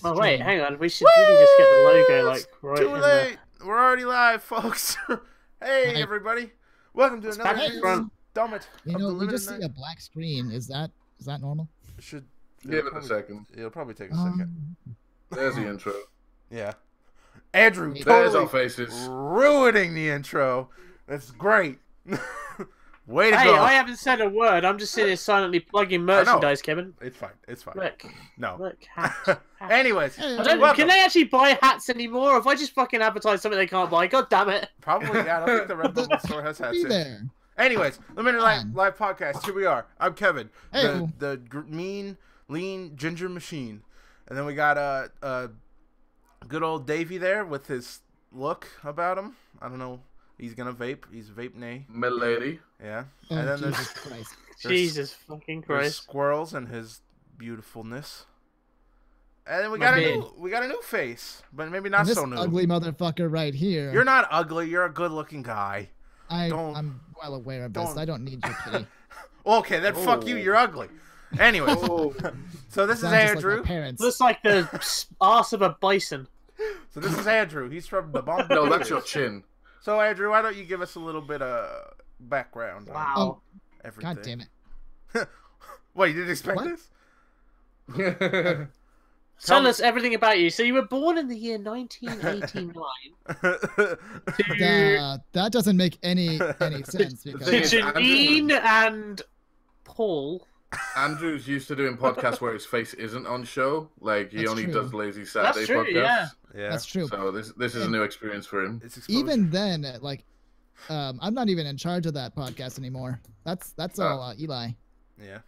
Oh stream. wait, hang on. We should really just get the logo like right Too in late. We're already live, folks. Hey, Hi. everybody. Welcome to another back in front. installment You of know, the you Limited just Night. see a black screen. Is that normal? Should Give it a probably- second. It'll probably take a second. There's the intro. Yeah. Andrew There's There's totally our faces. ruining the intro. That's great. Way to Hey, go. I haven't said a word. I'm just sitting here silently plugging merchandise, Kevin. It's fine. It's fine. Look, No. look, hats. Anyways, Hey, I don't, welcome. can they actually buy hats anymore? Or if I just fucking advertise something they can't buy, god damn it. Probably, yeah. I don't think the Red Bubble store has hats Be in. there. Anyways, Limited Night on. live podcast. Here we are. I'm Kevin, Hey. the mean, lean ginger machine, and then we got good old Davey there with his look about him. I don't know. He's gonna vape. He's vape nay. Milady. Yeah. Oh, and then Jesus Christ. there's Jesus fucking there's Christ. squirrels and his beautifulness. And then we My got beard. a new face, but maybe not And this so new. ugly motherfucker right here. You're not ugly. You're a good-looking guy. don't- I'm well aware of this. don't- I don't need your pity. Okay, then fuck you. Oh. You're ugly. Anyways, Oh. so this is Sound just like Andrew. my parents. Looks like the arse of a bison. So this is Andrew. He's from the Bombadiers. No, that's your chin. So Andrew, why don't you give us a little bit of background on Wow. Oh, everything? God damn it. What, you didn't expect What? this? Tell me- us everything about you. So you were born in the year 1989 to, That doesn't make any sense to because thing is, Janine and Paul. Andrew's used to doing podcasts where his face isn't on show. Like he That's only true. does lazy Saturday That's true, podcasts. yeah. Yeah, that's true. So this is a new experience for him. it's exposure. Even then, like, I'm not even in charge of that podcast anymore. That's all Eli. Yeah.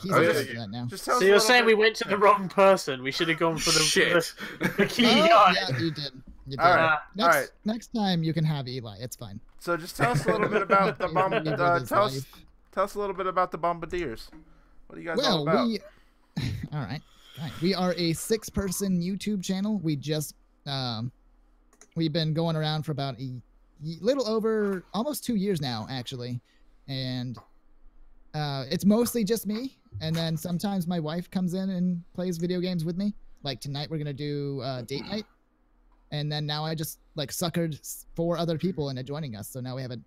He's Oh, in yeah, charge of you- that now. Just tell us So a you're little saying we bit- went to the wrong person. We should have gone for the, Shit. the key Oh, guy. yeah, you did. You did. All right. Next, all right. next time you can have Eli. It's fine. So just tell us a little bit about the Live his tell us life. a little bit about the Bombadiers. What are you guys all Well, about? we all right. Fine. We are a 6-person YouTube channel. We just we've been going around for about a little over almost 2 years now, actually, and it's mostly just me. And then sometimes my wife comes in and plays video games with me. Like tonight, we're gonna do date night, and then now I just like suckered 4 other people into joining us. So now we have an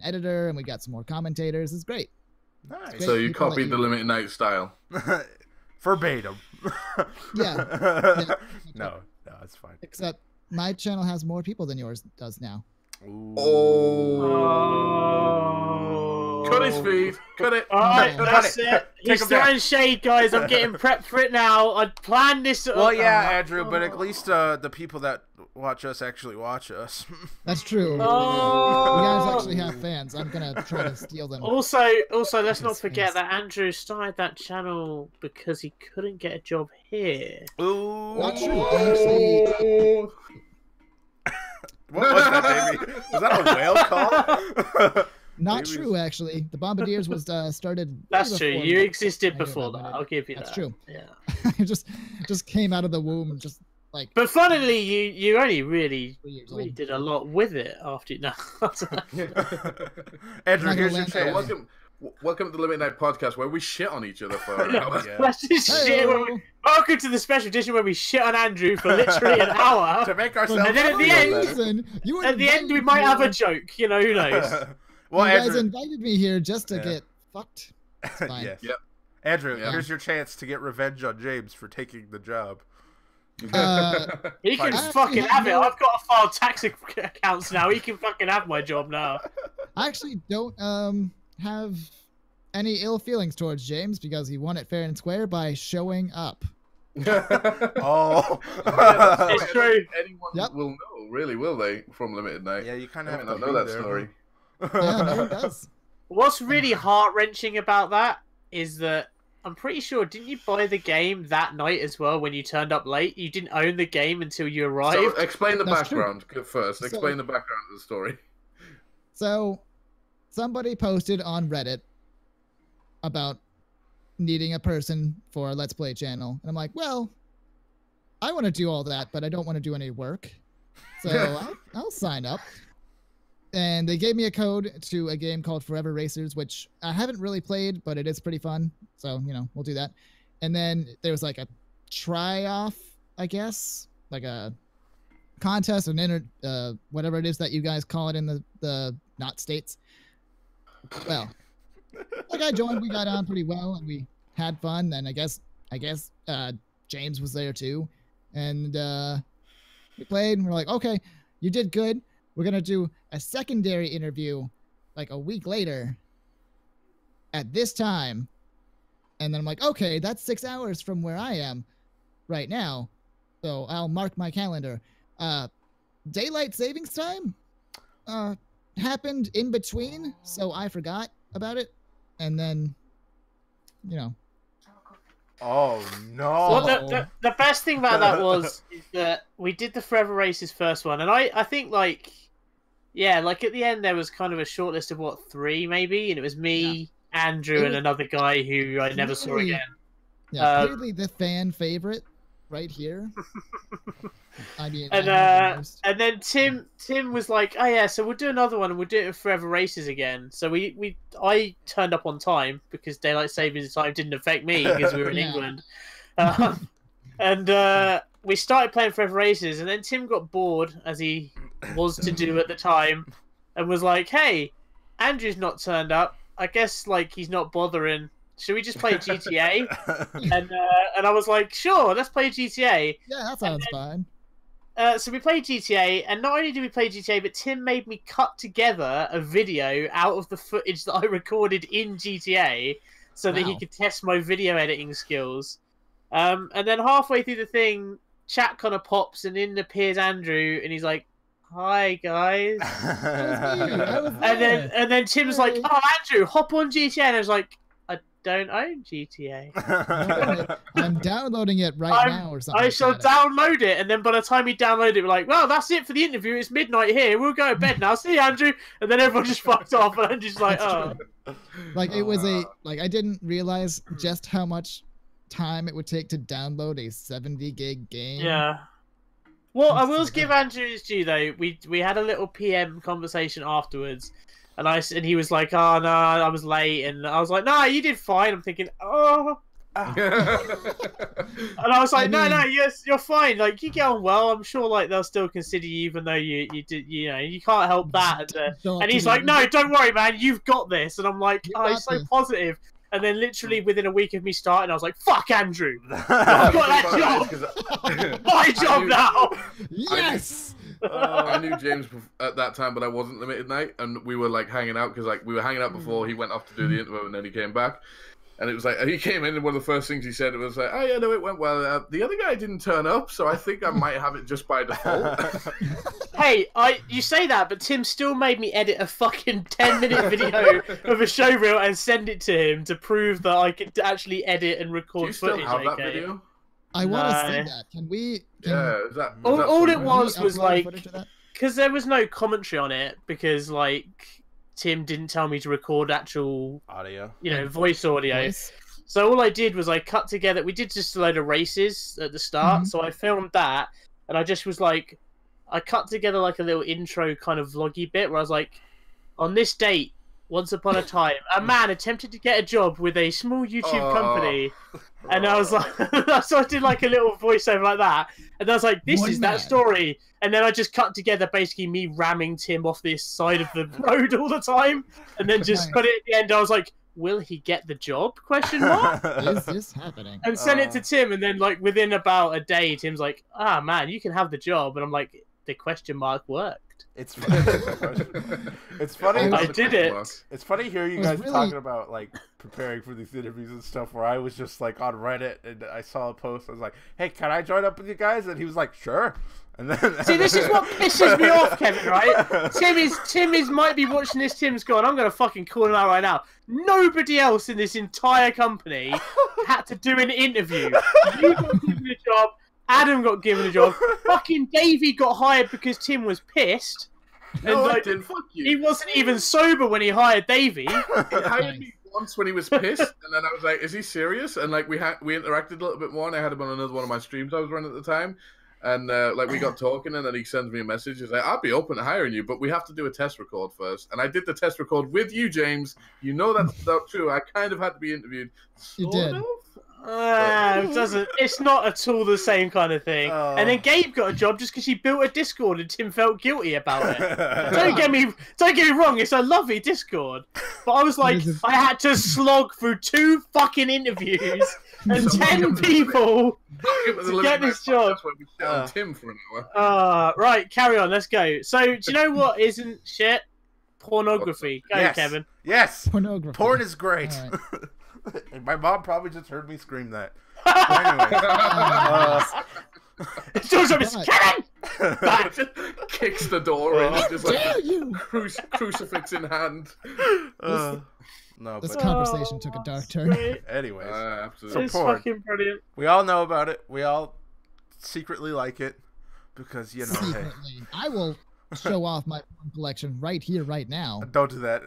editor, and we got some more commentators. It's great. Nice. So you people copied the that you- Limited Night style. Verbatim. Yeah. No, it's fine. Except my channel has more people than yours does now. Ooh. Oh. Cut his feed. Cut it. Alright, No. that's Cut it. it. Take He's him down. throwing shade, guys. I'm getting prepped for it now. I planned this. Well, yeah, Andrew, but at least the people that watch us actually watch us. That's true. Oh. You guys actually have fans. I'm gonna try to steal them. Also, let's not His forget face. that Andrew started that channel because he couldn't get a job here. Ooh. Not true. Actually, What was that, baby? Was that a whale call? not Maybe true. Actually, the Bombadiers was started. That's way true. before You me. existed I before remember that. it. I'll give you That's that. true. Yeah. I just came out of the womb, just like But funnily, you only really 3 years really old. did a lot with it after. No. Andrew, Not here's gonna your land chance. Welcome to the Limited Night podcast where we shit on each other for an hour. Yeah. That's just shit. Hey-o. Welcome to the special edition where we shit on Andrew for literally an hour. To make For ourselves And then at the feel end- better. reason, you At the end, we invited might me have a here- joke. You know, who knows? Well, you guys Andrew, invited me here just to Yeah. get fucked. It's fine. yes. Yep. Andrew, Yeah. here's your chance to get revenge on James for taking the job. He can I fucking actually have it. have no- I've got to file tax accounts now. He can fucking have my job now. I actually don't have any ill feelings towards James because he won it fair and square by showing up. Oh. It's true. Anyone Yep. will know, really, will they? From Limited Night. Yeah, you kind I of have might to not know be that there. story. Yeah, no one does. What's really heart wrenching about that is that I'm pretty sure, didn't you buy the game that night as well when you turned up late? You didn't own the game until you So arrived. explain the That's true. background first. So- Explain the background of the story. So, somebody posted on Reddit about needing a person for a Let's Play channel. And I'm like, well, I want to do all that, but I don't want to do any work. So I'll sign up. And they gave me a code to a game called Forever Racers, which I haven't really played, but it is pretty fun. So, we'll do that. And then there was like a try-off, I guess, like a contest, whatever it is that you guys call it in the not states. Well, like I joined, we got on pretty well, and we had fun. And I guess James was there too, and we played. And we're like, okay, you did good. We're gonna do a secondary interview like a week later at this time. And then I'm like, okay, that's 6 hours from where I am right now, so I'll mark my calendar. Daylight savings time happened in between, so I forgot about it, and then, you know. Oh no! Well, the best thing about that is that we did the Forever Races first one, and I think like at the end there was kind of a short list of what, 3 maybe, and it was me, Andrew, and another guy who I never saw again. Yeah, clearly the fan favorite right here. I mean, and then Tim was like, oh yeah, so we'll do another one and we'll do it with Forever Races again. So I turned up on time because daylight savings time didn't affect me because we were in England. And we started playing Forever Races, and then Tim got bored, as he was to do at the time, and was like, hey, Andrew's not turned up. I guess like he's not bothering. Should we just play GTA? And I was like, sure, let's play GTA. Yeah, that sounds fine. So we played GTA, and not only did we play GTA, but Tim made me cut together a video out of the footage that I recorded in GTA so that he could test my video editing skills. And then halfway through the thing, chat kind of pops, and in appears Andrew, and he's like, hi guys. And then Tim's like, oh, Andrew, hop on GTA. And I was like, I don't own GTA. I'm downloading it now or something. I shall download it, and then by the time he downloaded it, we're like, well, that's it for the interview. It's midnight here. We'll go to bed now. See you, Andrew. And then everyone just fucked off, and I'm just like, oh. Like, it was I didn't realize just how much time it would take to download a 70 gig game. Yeah. Well, I will give Andrew his due though. We had a little PM conversation afterwards, and he was like, "Oh no, I was late," and I was like, "No, you did fine." I'm thinking, "Oh," and I was like, "No, yes, you're fine. Like you get on well. I'm sure like they'll still consider you, even though you did, you can't help that." And he's like, "No, don't worry, man. You've got this." And I'm like, "Oh, he's so positive." And then literally within a week of me starting, I was like, fuck Andrew. I've got that job. My job now. Yes. I knew James at that time, but I wasn't Limited Night. And we were like hanging out because like we were hanging out before he went off to do the interview, and then he came back. And it was like, he came in, and one of the first things he said was like, oh yeah, no, it went well. The other guy didn't turn up, so I think I might have it just by default. Hey, you say that, but Tim still made me edit a fucking 10-minute video of a show reel and send it to him to prove that I could actually edit and record Do you still footage. have that video? I want to see that. Can we? Is that all it was like, because there was no commentary on it, because like Tim didn't tell me to record actual audio, voice audio. So all I did was I cut together. We did just a load of races at the start, so I filmed that, and I just was like, I cut together like a little intro kind of vloggy bit where I was like, on this date, once upon a time, a man attempted to get a job with a small YouTube company. And I was like, so I did like a little voiceover like that. And I was like, this is that story. And then I just cut together basically me ramming Tim off this side of the road all the time. And then just put it at the end. I was like, will he get the job? Question mark. Is this happening? And sent it to Tim. And then like within about a day, Tim's like, ah, man, you can have the job. And I'm like, the question mark worked. It's funny. It's funny. I did it. It's funny hearing you guys talking about like preparing for these interviews and stuff. Where I was just like on Reddit and I saw a post. I was like, "Hey, can I join up with you guys?" And he was like, "Sure." And then see, this is what pisses me off, Kevin. Right? Tim is might be watching this. Tim's gone. I'm gonna fucking call him out right now. Nobody else in this entire company had to do an interview. You got given a job. Adam got given a job. Fucking Davey got hired because Tim was pissed. No, and, I didn't. Fuck you. He wasn't even sober when he hired Davey. He hired me once when he was pissed, and then I was like, "Is he serious?" And like we interacted a little bit more, and I had him on another one of my streams I was running at the time, and like we got talking, and then he sends me a message. He's like, "I'll be open to hiring you, but we have to do a test record first." And I did the test record with you, James. You know that's not true. I kind of had to be interviewed. You did. It doesn't. It's not at all the same kind of thing. And then Gabe got a job just because he built a Discord and Tim felt guilty about it. Don't get me wrong. It's a lovely Discord, but I was like, I had to slog through 2 fucking interviews and 10 people to get this job. That's where we sit on Tim for an hour. Right, carry on. Let's go. So, do you know what isn't shit? Pornography. Go, yes. Kevin. Yes. Pornography. Porn is great. Right. My mom probably just heard me scream that. Anyways, Kevin! Kicks the door in, just like Dare you? crucifix in hand. No, This but conversation took a dark turn. anyways, Absolutely. It's porn. fucking brilliant. We all know about it. We all secretly like it because you know. Hey, Secretly. I will show off my porn collection right here, right now. don't do that.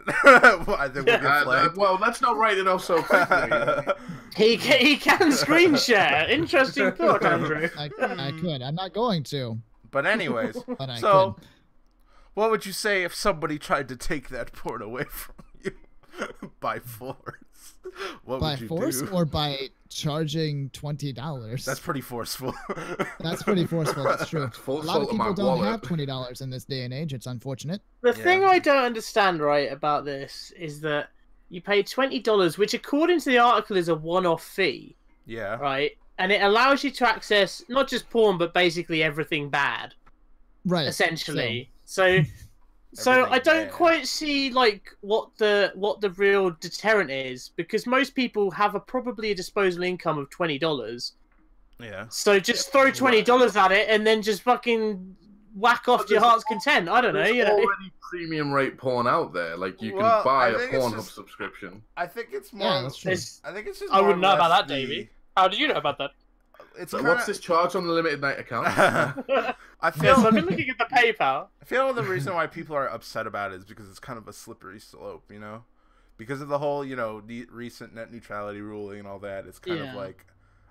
I think we'll get flagged. Well, that's not right enough so quickly. He can screen share. Interesting thought, Andrew. I could. I'm not going to, But anyways, but I so could. what would you say if somebody tried to take that porn away from you by force? What By would you force do? or by charging $20? That's pretty forceful. That's pretty forceful. That's true. Full A lot of salt of my people don't wallet. have $20 in this day and age. It's unfortunate. The thing I don't understand, right, about this is that you pay $20, which according to the article is a one-off fee, Yeah. right? And it allows you to access not just porn, but basically everything bad, Right. essentially. So Everything I don't bad. quite see like what the real deterrent is, because most people have probably a disposable income of $20. Yeah. So just throw $20 at it and then just fucking whack off to your heart's content. I don't know. There's You know. already premium rate porn out there. Like you can Well, buy I a think it's Pornhub just- subscription. I think it's more. Yeah, that's true. I think it's just. I more wouldn't or know about less that, Davey. How do you know about that? It's So kinda, what's this charge on the Limited Night account? I Yes, feel. I've been looking at the PayPal. I feel the reason why people are upset about it is because it's kind of a slippery slope, you know, because of the whole, you know, recent net neutrality ruling and all that. It's kind of like,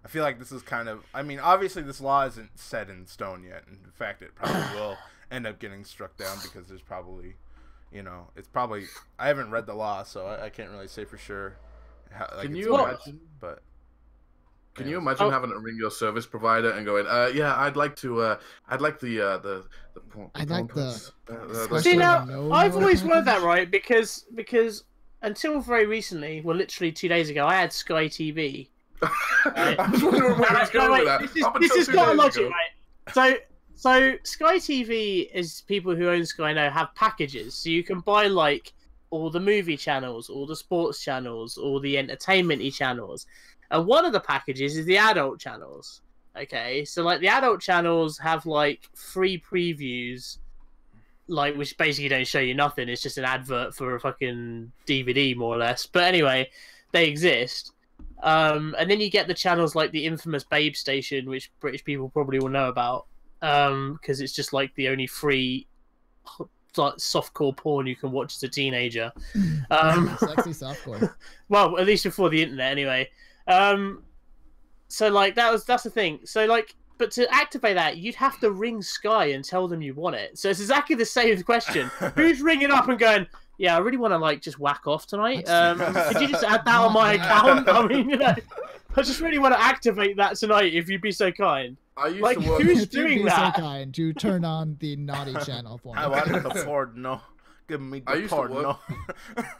I feel like this is kind of. I mean, obviously this law isn't set in stone yet. In fact, it probably will end up getting struck down because there's probably, you know, it's probably. I haven't read the law, so I can't really say for sure. How, like, Can it's you gonna imagine? work, But. Can you imagine having to ring your service provider and going, yeah, I'd like the porn. I'd like please." See, now, No I've more always wondered that, package? right? Because until very recently, well, literally 2 days ago, I had Sky TV. I was wondering where he's going with that. This is got a logic, right? So Sky TV, as people who own Sky know, have packages. So you can buy, like, all the movie channels, all the sports channels, all the entertainment-y channels. And one of the packages is the adult channels. Okay, so like the adult channels have like free previews, like which basically don't show you nothing. It's just an advert for a fucking DVD, more or less. But anyway, they exist. And then you get the channels like the infamous Babe Station, which British people probably will know about, because it's just like the only free like softcore porn you can watch as a teenager. Sexy softcore. Well, at least before the internet, anyway. So like that's the thing. So like, but to activate that, you'd have to ring Sky and tell them you want it. So it's exactly the same question. Who's ringing up and going, "Yeah, I really want to like just whack off tonight. Could you just add that on my account? I mean, you know, I just really want to activate that tonight. If you'd be so kind." I used Like, to work. who's If you'd doing be that? so kind to turn on the naughty channel for me. I wanted the porno. Give me I the used to porno.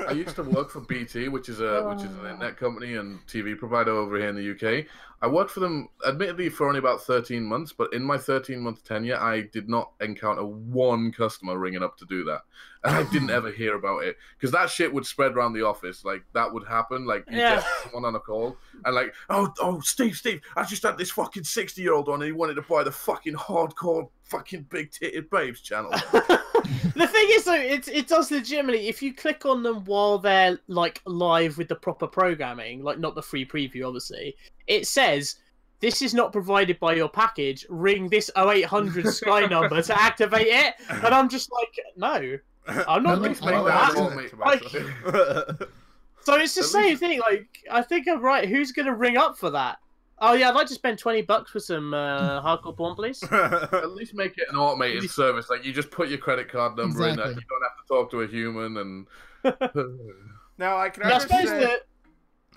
I used to work for BT, which is an internet company and TV provider over here in the UK. I worked for them, admittedly, for only about 13 months, but in my 13-month tenure, I did not encounter one customer ringing up to do that. And I didn't ever hear about it, because that shit would spread around the office. Like, that would happen. Like, you get someone on a call, and like, oh, Steve, I just had this fucking 60-year-old on, and he wanted to buy the fucking hardcore fucking big-titted babes channel. The thing is, though, it does legitimately. If you click on them while they're like live with the proper programming, like not the free preview, obviously, it says this is not provided by your package. Ring this 0800 Sky number to activate it. And I'm just like, no, I'm not going to make that. Like, so it's the same thing. Like, I think I'm right. Who's going to ring up for that? Oh yeah, I'd like to spend $20 for some hardcore porn, please. At least make it an automated service. Like, you just put your credit card number in, and you don't have to talk to a human. And Now I can I suppose understand.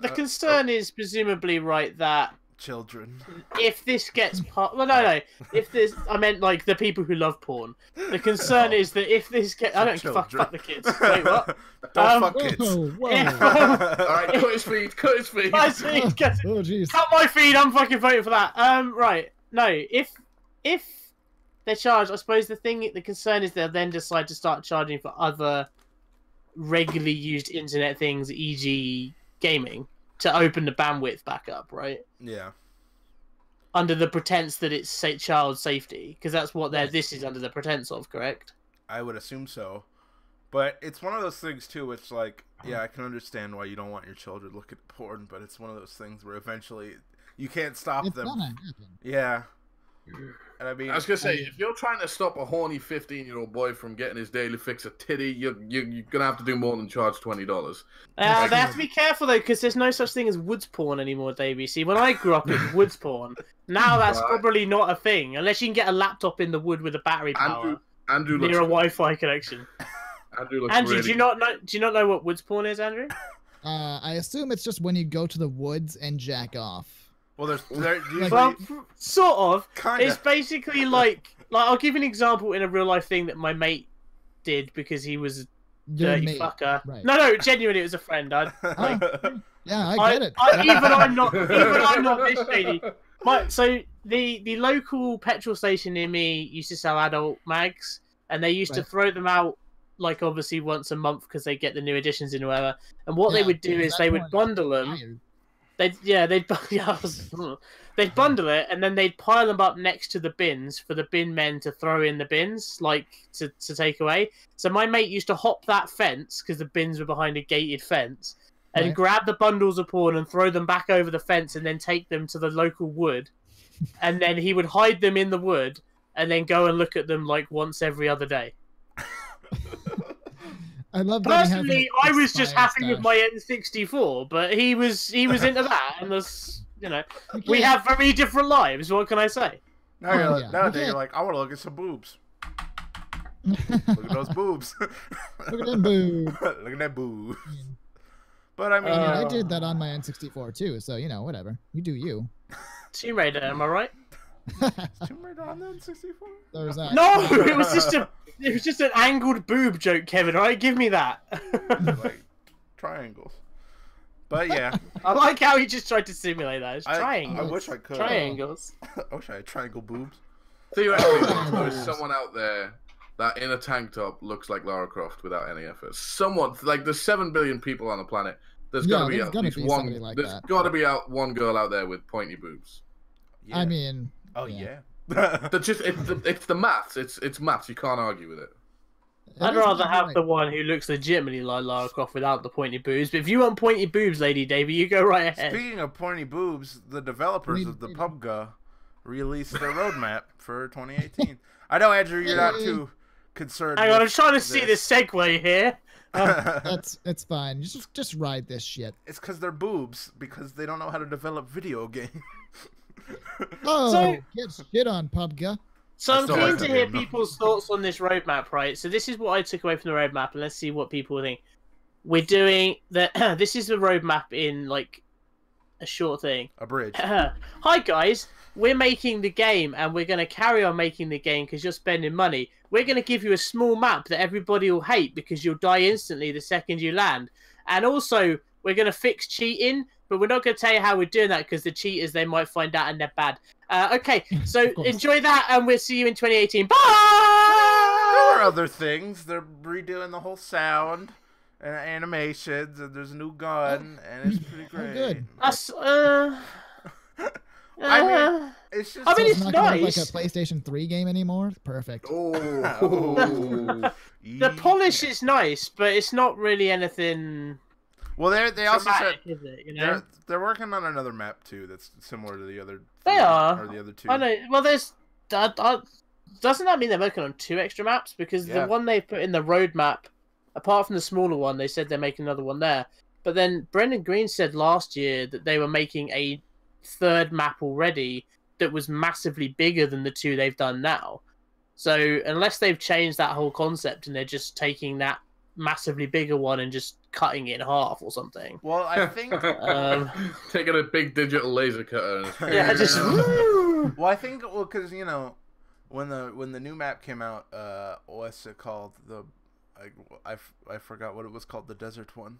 the concern is presumably right that children. If this gets no. If this, I meant like the people who love porn. The concern is that if this gets, I don't fuck the kids. Wait, what? Don't fuck kids. Whoa. All right, cut his feed. Cut his feed. I see. Oh, jeez. Cut my feed. I'm fucking voting for that. Right. No. If they charge, I suppose the concern is they'll then decide to start charging for other regularly used internet things, e.g., gaming, to open the bandwidth back up, right? Yeah. Under the pretense that it's child safety, because that's what this is under the pretense of, correct? I would assume so. But it's one of those things, too, it's like, yeah, I can understand why you don't want your children looking at porn, but it's one of those things where eventually you can't stop them. Gonna happen. Yeah. And I mean, I was gonna say, if you're trying to stop a horny 15-year-old boy from getting his daily fix of titty, you're gonna have to do more than charge $20. They have to be careful though, because there's no such thing as woods porn anymore, Davey. See, when I grew up, it was woods porn. Now that's probably not a thing, unless you can get a laptop in the wood with a battery power Andrew near a Wi-Fi connection. Andrew, do you not know what woods porn is, Andrew? I assume it's just when you go to the woods and jack off. well, there's usually Well, sort of. Kinda. It's basically like I'll give you an example in a real life thing that my mate did because he was a dirty fucker. Right. No, genuinely, it was a friend. Yeah, I get it. Even I'm not this shady. So the local petrol station near me used to sell adult mags, and they used to throw them out like obviously once a month because they get the new editions in or whatever. And what they would do is they would bundle them. They'd bundle it, and then they'd pile them up next to the bins for the bin men to throw in the bins, like to take away. So my mate used to hop that fence because the bins were behind a gated fence, and grab the bundles of porn and throw them back over the fence, and then take them to the local wood, and then he would hide them in the wood, and then go and look at them like once every other day. I love that. Personally, I was just happy with my N64, but he was into that, and there's we have very different lives. What can I say? Nowadays you're like, I want to look at some boobs. Look at those boobs. Look at them boobs. Look at that boob. But I mean, I did that on my N64 too, so whatever. You do you. Tomb Raider, am I right? Tomb Raider on the N64? No, it was just an angled boob joke, Kevin. All right, give me that. Like triangles. But yeah, I like how he just tried to simulate that. It's triangles. I wish I could. Triangles. I wish I had triangle boobs. Theoretically, there is someone out there that in a tank top looks like Lara Croft without any effort. Someone, like there's 7 billion people on the planet. There's got to be at least one. There's got to be one girl out there with pointy boobs. Yeah. I mean, yeah. It's the maths. It's maths. You can't argue with it. I'd rather have the one who looks legitimately like Lara Croft without the pointy boobs. But if you want pointy boobs, Lady Davey, you go right ahead. Speaking of pointy boobs, the developers of the PUBG released their roadmap for 2018. I know, Andrew, you're not too concerned. Hang on, I'm trying to see this segue here. It's fine. Just ride this shit. It's because they're boobs, because they don't know how to develop video games. Get shit on PUBG. So I'm keen to hear people's thoughts on this roadmap, right? So this is what I took away from the roadmap, and let's see what people think. We're doing this is the roadmap in like a short thing. A bridge. Hi guys, we're making the game, and we're going to carry on making the game because you're spending money. We're going to give you a small map that everybody will hate because you'll die instantly the second you land. And also, we're going to fix cheating, but we're not going to tell you how we're doing that because the cheaters, they might find out and they're bad. Okay, so enjoy that, and we'll see you in 2018. Bye! There are other things. They're redoing the whole sound and animations, and there's a new gun, and it's pretty great. Good. I mean, it's just. it's not nice. Like a PlayStation 3 game anymore. Perfect. The polish is nice, but it's not really anything. Well, they also said is it, they're working on another map too that's similar to the other. They are. Or the other two. I know. Well, there's. Doesn't that mean they're working on 2 extra maps? Because the one they put in the roadmap, apart from the smaller one, they said they're making another one there. But then Brendan Green said last year that they were making a 3rd map already that was massively bigger than the 2 they've done now. So unless they've changed that whole concept and they're just taking that massively bigger one and just cutting it in half or something. Well, I think taking a big digital laser cutter. Yeah, just. Well, I think because when the new map came out, what's it called? I forgot what it was called. The desert one.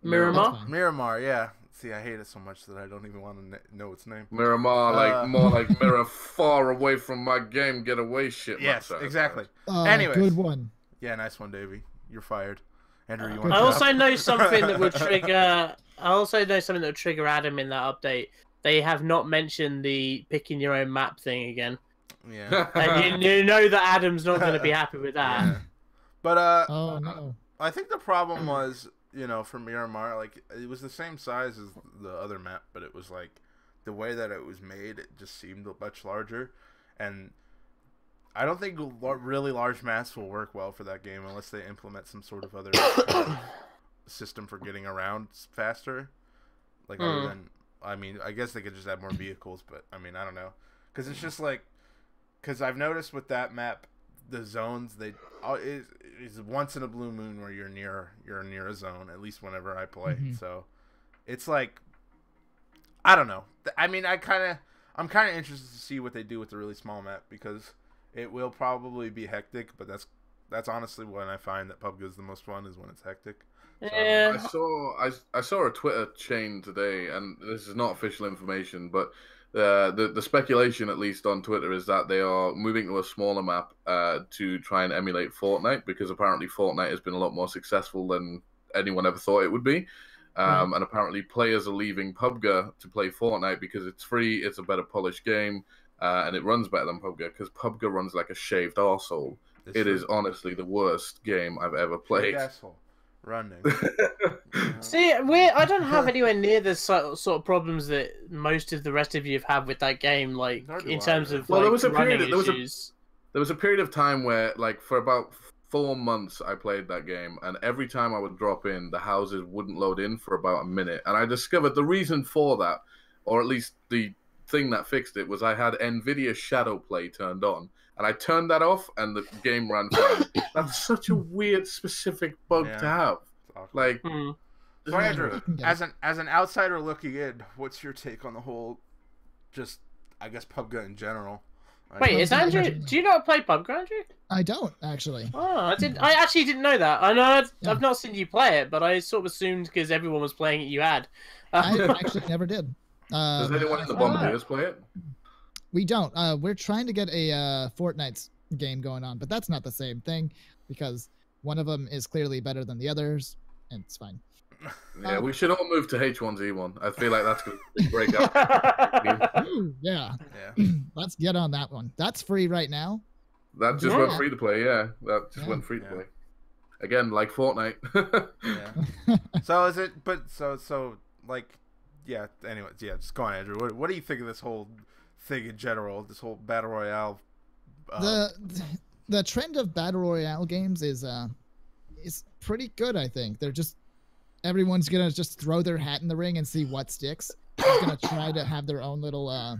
Miramar. Miramar, yeah. See, I hate it so much that I don't even want to know its name. Miramar, more like mirror far away from my game. Get away, shit. Yes, exactly. Anyways, good one. Yeah, nice one, Davey. You're fired. Andrew, you want? I also know something that would trigger. I also know something that would trigger Adam in that update. They have not mentioned the picking your own map thing again. Yeah. And you know that Adam's not going to be happy with that. Yeah. But oh no. I think the problem was, for Miramar, like it was the same size as the other map, but it was like the way that it was made, it just seemed much larger, and I don't think really large maps will work well for that game unless they implement some sort of other system for getting around faster. Like other than, I guess they could just add more vehicles, but I don't know, because it's just like, because I've noticed with that map, the zones is once in a blue moon where you're near a zone, at least whenever I play. So it's like, I don't know. I'm kind of interested to see what they do with the really small map, because it will probably be hectic, but that's honestly when I find that PUBG is the most fun, is when it's hectic. So, Yeah. I saw a Twitter chain today, and this is not official information, but the speculation, at least on Twitter, is that they are moving to a smaller map to try and emulate Fortnite, because apparently Fortnite has been a lot more successful than anyone ever thought it would be. And apparently players are leaving PUBG to play Fortnite because it's free, it's a better polished game, and it runs better than PUBG, because PUBG runs like a shaved arsehole. It is honestly the worst game I've ever played. Asshole. Running. See, I don't have anywhere near the sort of problems that most of the rest of you have had with that game, like in terms of there was a running period. issues. There was a period of time where, like, for about 4 months, I played that game, and every time I would drop in, the houses wouldn't load in for about a minute. And I discovered the reason for that, or at least the thing that fixed it, was I had NVIDIA Shadow Play turned on, and I turned that off, and the game ran fine. That's such a weird, specific bug to have. Like, so Andrew, as an outsider looking in, what's your take on the whole, just I guess PUBG in general? Wait, is Andrew? Do you not play PUBG, Andrew? I don't actually. Oh, I actually didn't know that. I know I've not seen you play it, but I sort of assumed because everyone was playing it, you had. I actually never did. Does anyone in the Bombadiers play it? We don't. We're trying to get a Fortnite game going on, but that's not the same thing, because one of them is clearly better than the others, and it's fine. Yeah, we should all move to H1Z1. I feel like that's going to break up. Yeah. Let's get on that one. That's free right now. That just went free to play, yeah. That just went free to play. Again, like Fortnite. So is it, so like, yeah, anyways, just go on, Andrew. What do you think of this whole thing in general, this whole Battle Royale? The trend of Battle Royale games is pretty good, I think. They're just, everyone's gonna just throw their hat in the ring and see what sticks. They're gonna try to have their own little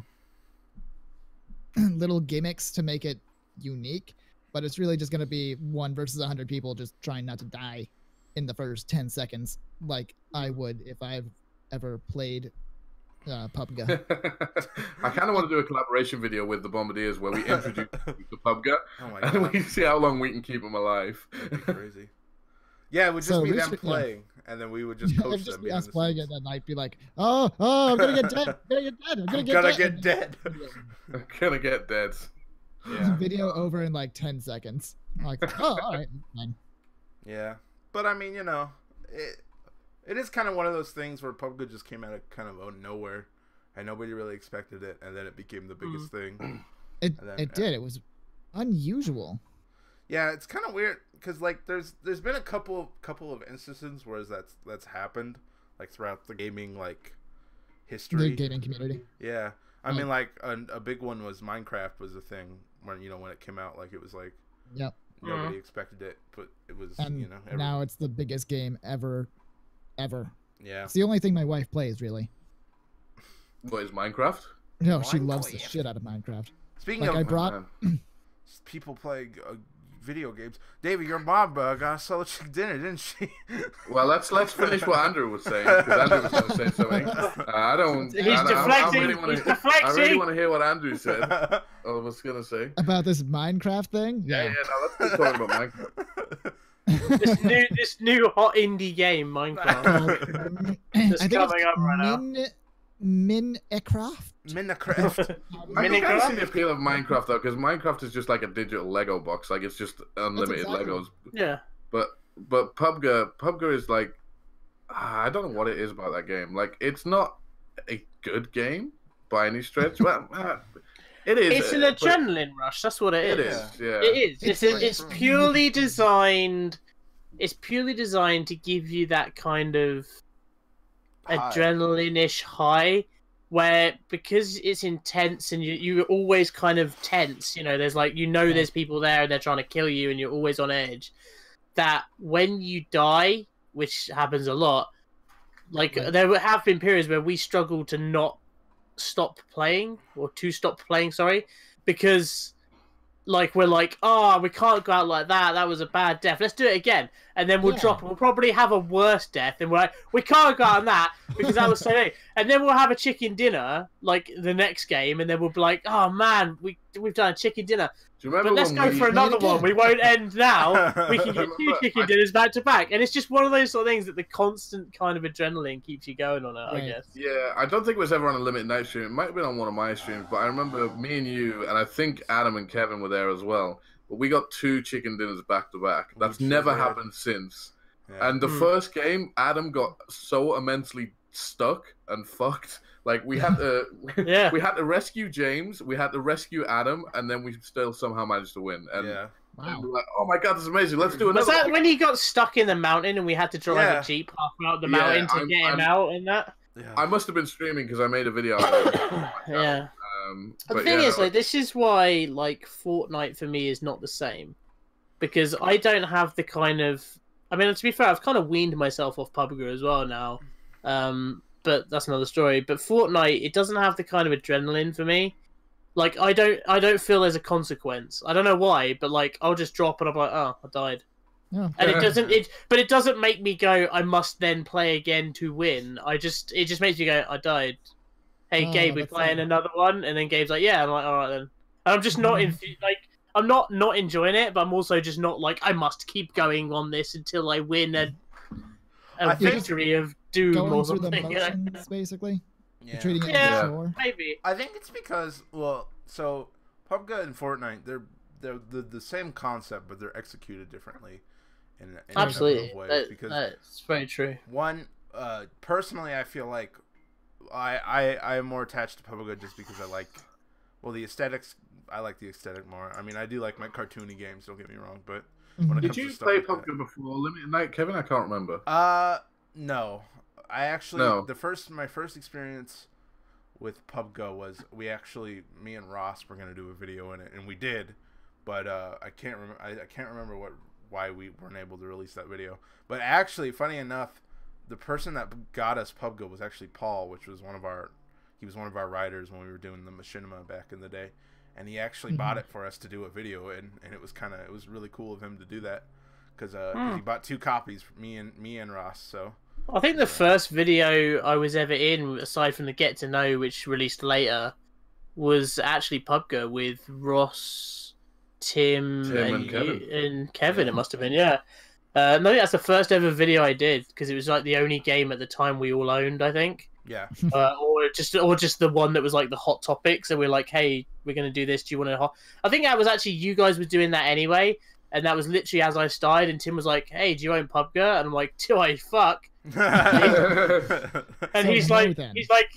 little gimmicks to make it unique, but it's really just gonna be 1 versus 100 people just trying not to die in the first 10 seconds, like I would if I've ever played PUBG. I kind of want to do a collaboration video with the Bombadiers where we introduce the PUBG and we see how long we can keep them alive. That'd be crazy. Yeah, it would just be them playing, and then we would just coach them. Be us playing it, and I'd be like, oh, I'm gonna get dead. I'm gonna get dead. I'm gonna get dead. Yeah. Video over in like 10 seconds. I'm like, oh, all right, fine. Yeah, but I mean, it is kind of one of those things where PUBG just came out of kind of nowhere, and nobody really expected it, and then it became the biggest thing. It did. It was unusual. Yeah, it's kind of weird because like there's been a couple of instances where that's happened, like throughout the gaming history. The gaming community. Yeah, I mean like a big one was Minecraft was a thing when when it came out, like it was like nobody expected it, but it was now it's the biggest game ever. Yeah, it's the only thing my wife plays really. What is Minecraft? No, she loves the shit out of Minecraft. Speaking of, I brought people playing video games. David, your mom got sell a chicken dinner, didn't she? Well, let's finish what Andrew was saying, because Andrew was going to say something. I really want to hear what Andrew said. I was going to say about this Minecraft thing. Yeah. No, let's keep talking about Minecraft. this new hot indie game, Minecraft. It's coming up right now. Minecraft. I can kind of see the appeal of Minecraft though, because Minecraft is just like a digital Lego box, like it's just unlimited Legos. Yeah. But PUBG is like, I don't know what it is about that game. Like, it's not a good game by any stretch. Well, it is. It's an adrenaline rush. That's what it is. Yeah. It is. It's purely designed. It's purely designed to give you that kind of adrenaline-ish high, where because it's intense and you're always kind of tense. You know, there's like there's people there and they're trying to kill you, and you're always on edge. That when you die, which happens a lot, like there have been periods where we struggle to not stop playing or to stop playing, because like we're like, oh, we can't go out like that. That was a bad death. Let's do it again, and then we'll drop it. We'll probably have a worse death, and we're like, we can't go out on that because that was so late. And then we'll have a chicken dinner like the next game, and then we'll be like, oh man, we've done a chicken dinner. But let's go for another one. We won't end now. We can get 2 chicken dinners back to back, and it's just one of those sort of things that the constant kind of adrenaline keeps you going on it. I guess. Yeah, I don't think it was ever on a Limited Night stream. It might have been on one of my streams, but I remember me and you, and I think Adam and Kevin were there as well. But we got 2 chicken dinners back to back. That's never happened since. Yeah. And the first game, Adam got so immensely stuck and fucked. Like we had to, we had to rescue James, we had to rescue Adam, and then we still somehow managed to win. And wow. we're like, oh my god, this is amazing! Let's do another. Was that when he got stuck in the mountain and we had to drive a jeep halfway out the mountain to get him out and that? Yeah. I must have been streaming because I made a video. Yeah. The thing is, like, this is why like Fortnite for me is not the same, because I don't have the kind of. I mean, to be fair, I've kind of weaned myself off PUBG as well now. But that's another story. But Fortnite, it doesn't have the kind of adrenaline for me. Like, I don't feel there's a consequence. I don't know why, but like, I'll just drop and I'm like, oh, I died. Yeah. And it doesn't make me go, I must then play again to win. It just makes me go, I died. Hey, Gabe, we playing another one? And then Gabe's like, yeah. I'm like, all right then. And I'm just not I'm not enjoying it, but I'm also just not like, I must keep going on this until I win a victory of doom or something. Going through the motions, basically. Yeah. Treating it like a chore. Maybe. I think it's because, well, so PUBG and Fortnite, they're the same concept, but they're executed differently in absolutely a ways. Because that's very true. One, personally, I feel like I am more attached to PUBG just because I like, well, the aesthetics. I like the aesthetic more. I mean, I do like my cartoony games. Don't get me wrong, but when it did comes you to stuff play like PUBG before Limited Night, Kevin? I can't remember. No. I actually my first experience with PUBG was me and Ross were gonna do a video in it, and we did, but I can't remember why we weren't able to release that video. But actually, funny enough, the person that got us PUBG was actually Paul, which was one of our writers when we were doing the Machinima back in the day, and he actually bought it for us to do a video, and it was really cool of him to do that because he bought 2 copies for me and Ross. So I think the first video I was ever in, aside from the Get to Know, which released later, was actually PUBG with Ross, Tim and Kevin. It must have been, yeah. No, that's the first ever video I did because it was like the only game at the time we all owned, I think. Yeah. Or just the one that was like the hot topic. So we're like, hey, we're gonna do this. Do you want to? I think that was actually you guys were doing that anyway, and that was literally as I started. And Tim was like, hey, do you own PUBG? And I'm like, do I fuck? And he's like,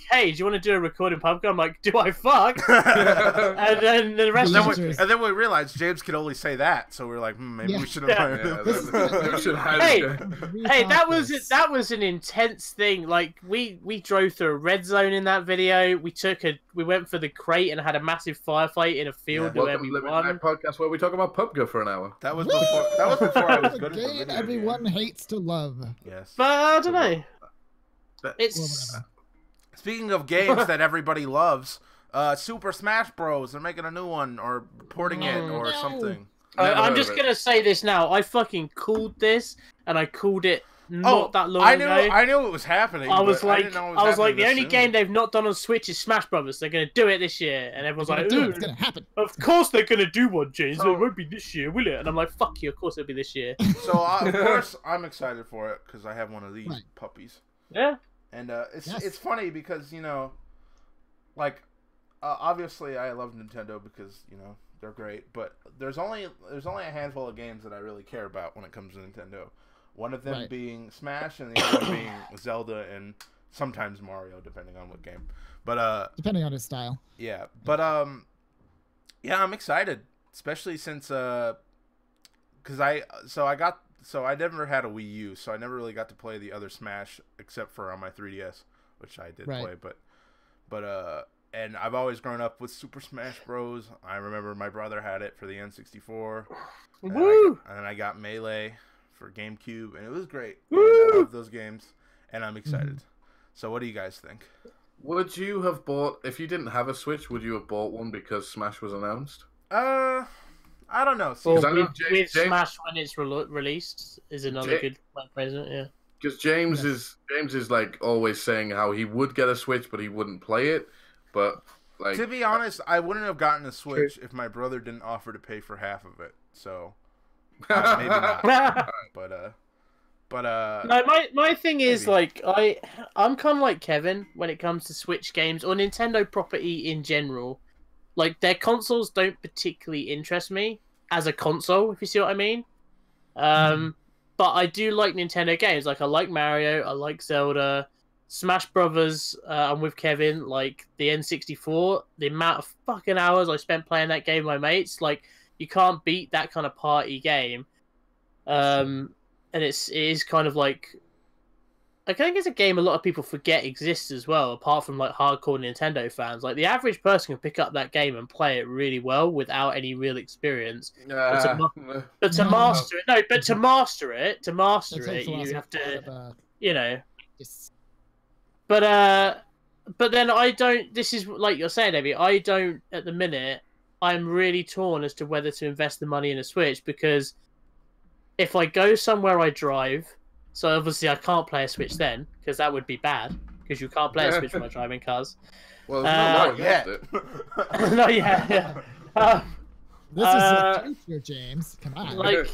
hey, do you want to do a recording PUBG? I'm like, do I fuck? And then the rest and then we realized James could only say that, so we were like, maybe we should have. Hey, that was an intense thing. Like we drove through a red zone in that video. We went for the crate and had a massive firefight in a field where we won. Podcast where we talk about PUBG for an hour. That was before I was good at the video everyone hates to love. Yes. But I don't know. It's speaking of games that everybody loves, Super Smash Bros. They're making a new one or porting it or something. I'm just gonna say this now. I fucking called this, and I called it not that long ago. I knew it was happening. I was like, the only soon. game they've not done on Switch is Smash Brothers. They're gonna do it this year, and everyone's like, it's gonna happen. Of course they're gonna do one, James. It won't be this year, will it? And I'm like, fuck you. Of course it'll be this year. So of course I'm excited for it because I have one of these puppies. Yeah. And it's funny because like obviously I love Nintendo because they're great, but there's only a handful of games that I really care about when it comes to Nintendo. One of them being Smash, and the other one being Zelda, and sometimes Mario, depending on what game. But depending on his style. Yeah, but yeah, I'm excited, especially since I never had a Wii U, so I never really got to play the other Smash except for on my 3DS, which I did play. But and I've always grown up with Super Smash Bros. I remember my brother had it for the N64. Woo! And then I got Melee for GameCube, and it was great. I love those games, and I'm excited. So what do you guys think? Would you have bought, if you didn't have a Switch, would you have bought one because Smash was announced? I don't know. With Smash when it's released is another good present, yeah. Because James is like always saying how he would get a Switch, but he wouldn't play it. But like, to be honest, I wouldn't have gotten a Switch if my brother didn't offer to pay for half of it. So maybe not. But no, my thing is like I'm kind of like Kevin when it comes to Switch games or Nintendo property in general. Like their consoles don't particularly interest me as a console, if you see what I mean. But I do like Nintendo games. Like I like Mario, I like Zelda, Smash Brothers. I'm with Kevin. Like the N64, the amount of fucking hours I spent playing that game with my mates, like you can't beat that kind of party game. And it is kind of like, I think it's a game a lot of people forget exists as well, apart from like hardcore Nintendo fans. Like the average person can pick up that game and play it really well without any real experience. But to master it, you have to, But then I don't. This is like you're saying, Abby. I don't at the minute. I'm really torn as to whether to invest the money in a Switch because if I go somewhere I drive. So obviously I can't play a Switch then, because that would be bad, because you can't play a Switch when I'm driving cars. Well, not yet. Not yet, yeah. This is the future, James. Come on. Like,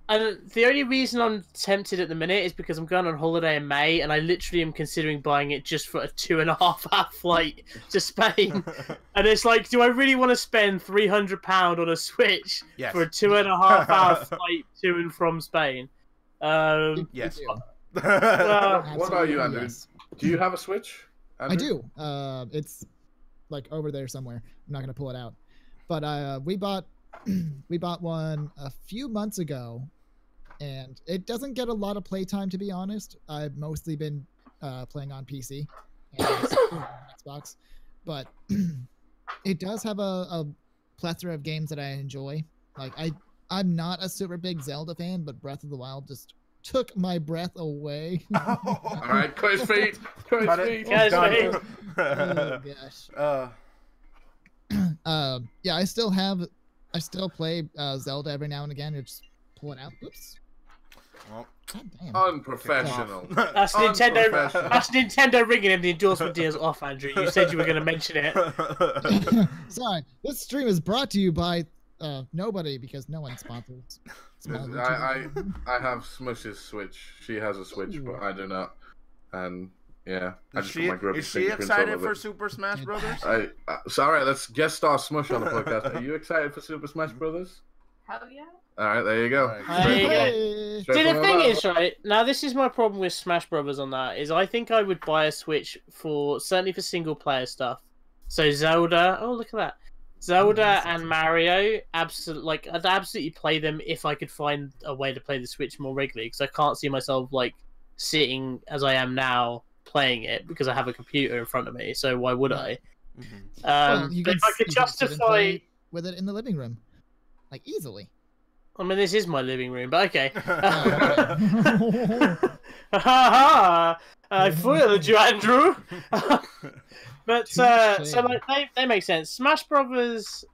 and the only reason I'm tempted at the minute is because I'm going on holiday in May, and I literally am considering buying it just for a 2.5-hour flight to Spain. And it's like, do I really want to spend £300 on a Switch for a 2.5-hour flight to and from Spain? Yes. What about you, Andrew? Yes. Do you have a Switch, Andrew? I do. It's like over there somewhere. I'm not gonna pull it out. But we bought one a few months ago, and it doesn't get a lot of playtime, to be honest. I've mostly been playing on PC and Xbox, but it does have a plethora of games that I enjoy. Like I'm not a super big Zelda fan, but Breath of the Wild just took my breath away. All right, cut his feet. Cut his feet. Oh gosh. Yeah, I still play Zelda every now and again. Just pull it out. Oops. Well, God damn. Unprofessional. That's Nintendo. That's Nintendo ringing him. The endorsement deal's off, Andrew. You said you were going to mention it. Sorry, this stream is brought to you by nobody because no one sponsors. I have Smush's Switch. She has a Switch, but I do not. And yeah, is she excited for Super Smash Brothers? Sorry, let's guest star Smush on the podcast. Are you excited for Super Smash Brothers? Hell yeah. All right, there you go. See, the thing is, right now, this is my problem with Smash Brothers. On that is, I think I would buy a Switch certainly for single player stuff. So Zelda. Oh, look at that. Zelda and Mario, I'd absolutely play them if I could find a way to play the Switch more regularly, because I can't see myself like sitting as I am now playing it because I have a computer in front of me. So why would I? If I could justify with it in the living room, like easily. I mean, this is my living room, but okay. I foiled you, Andrew. But so like they make sense. Smash Brothers,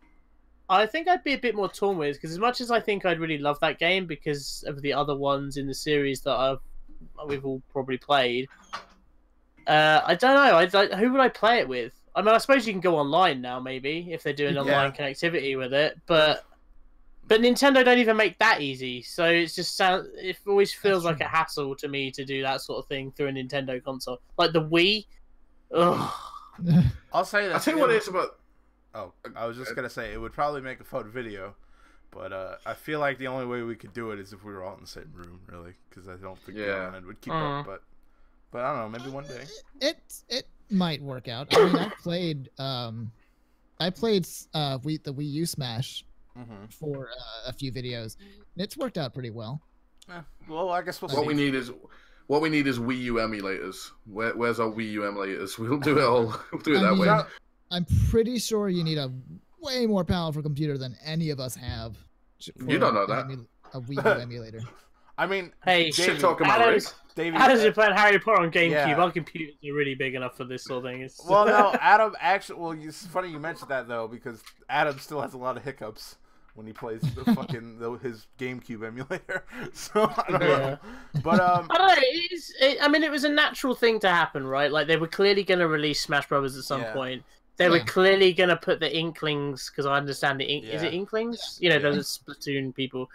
I think I'd be a bit more torn with, because as much as I think I'd really love that game because of the other ones in the series that we've all probably played, I don't know. Who would I play it with? I mean, I suppose you can go online now, maybe, if they're doing online connectivity with it, but Nintendo don't even make that easy, so it always feels like a hassle to me to do that sort of thing through a Nintendo console. Like the Wii. Ugh. I'll say that. I tell you what it's about. Oh, I was just gonna say it would probably make a fun video, but I feel like the only way we could do it is if we were all in the same room, really, because I don't think the internet would keep up. But I don't know, maybe one day. It might work out. I mean, I played the Wii U Smash for a few videos. It's worked out pretty well. Yeah. Well, I guess we'll see. What we need is Wii U emulators. Where's our Wii U emulators? We'll do it all. We'll do it that way. I'm pretty sure you need a way more powerful computer than any of us have. You don't know that. A Wii U emulator. I mean, hey, shit talking about Rick. Adam's been playing Harry Potter on GameCube. Yeah. Our computers are really big enough for this sort of thing. Well, no, Adam actually. Well, it's funny you mentioned that though, because Adam still has a lot of hiccups when he plays the fucking his GameCube emulator. So I don't know. But I don't know. I mean, it was a natural thing to happen, right? Like they were clearly going to release Smash Brothers at some point. They were clearly going to put the Inklings, because I understand is it Inklings? You know, those Splatoon people.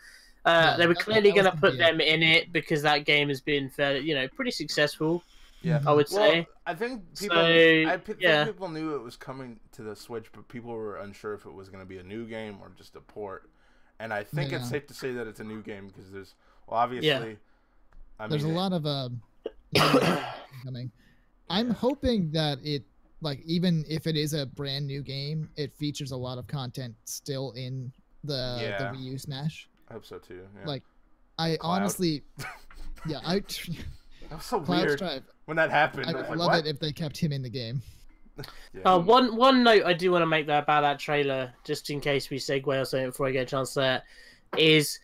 They were clearly going to put them in it because that game has been pretty successful. Yeah, I would say. I think people knew it was coming to the Switch, but people were unsure if it was going to be a new game or just a port. And I think it's safe to say that it's a new game because there's obviously. I mean, there's a lot of coming. I'm hoping that it. Like, even if it is a brand new game, it features a lot of content still in the Wii U Smash. I hope so too. Yeah. Like, I honestly, that was so Cloud's weird Drive. When that happened. I would love it if they kept him in the game. One note I do want to make about that trailer, just in case we segue or something before I get a chance to say it, is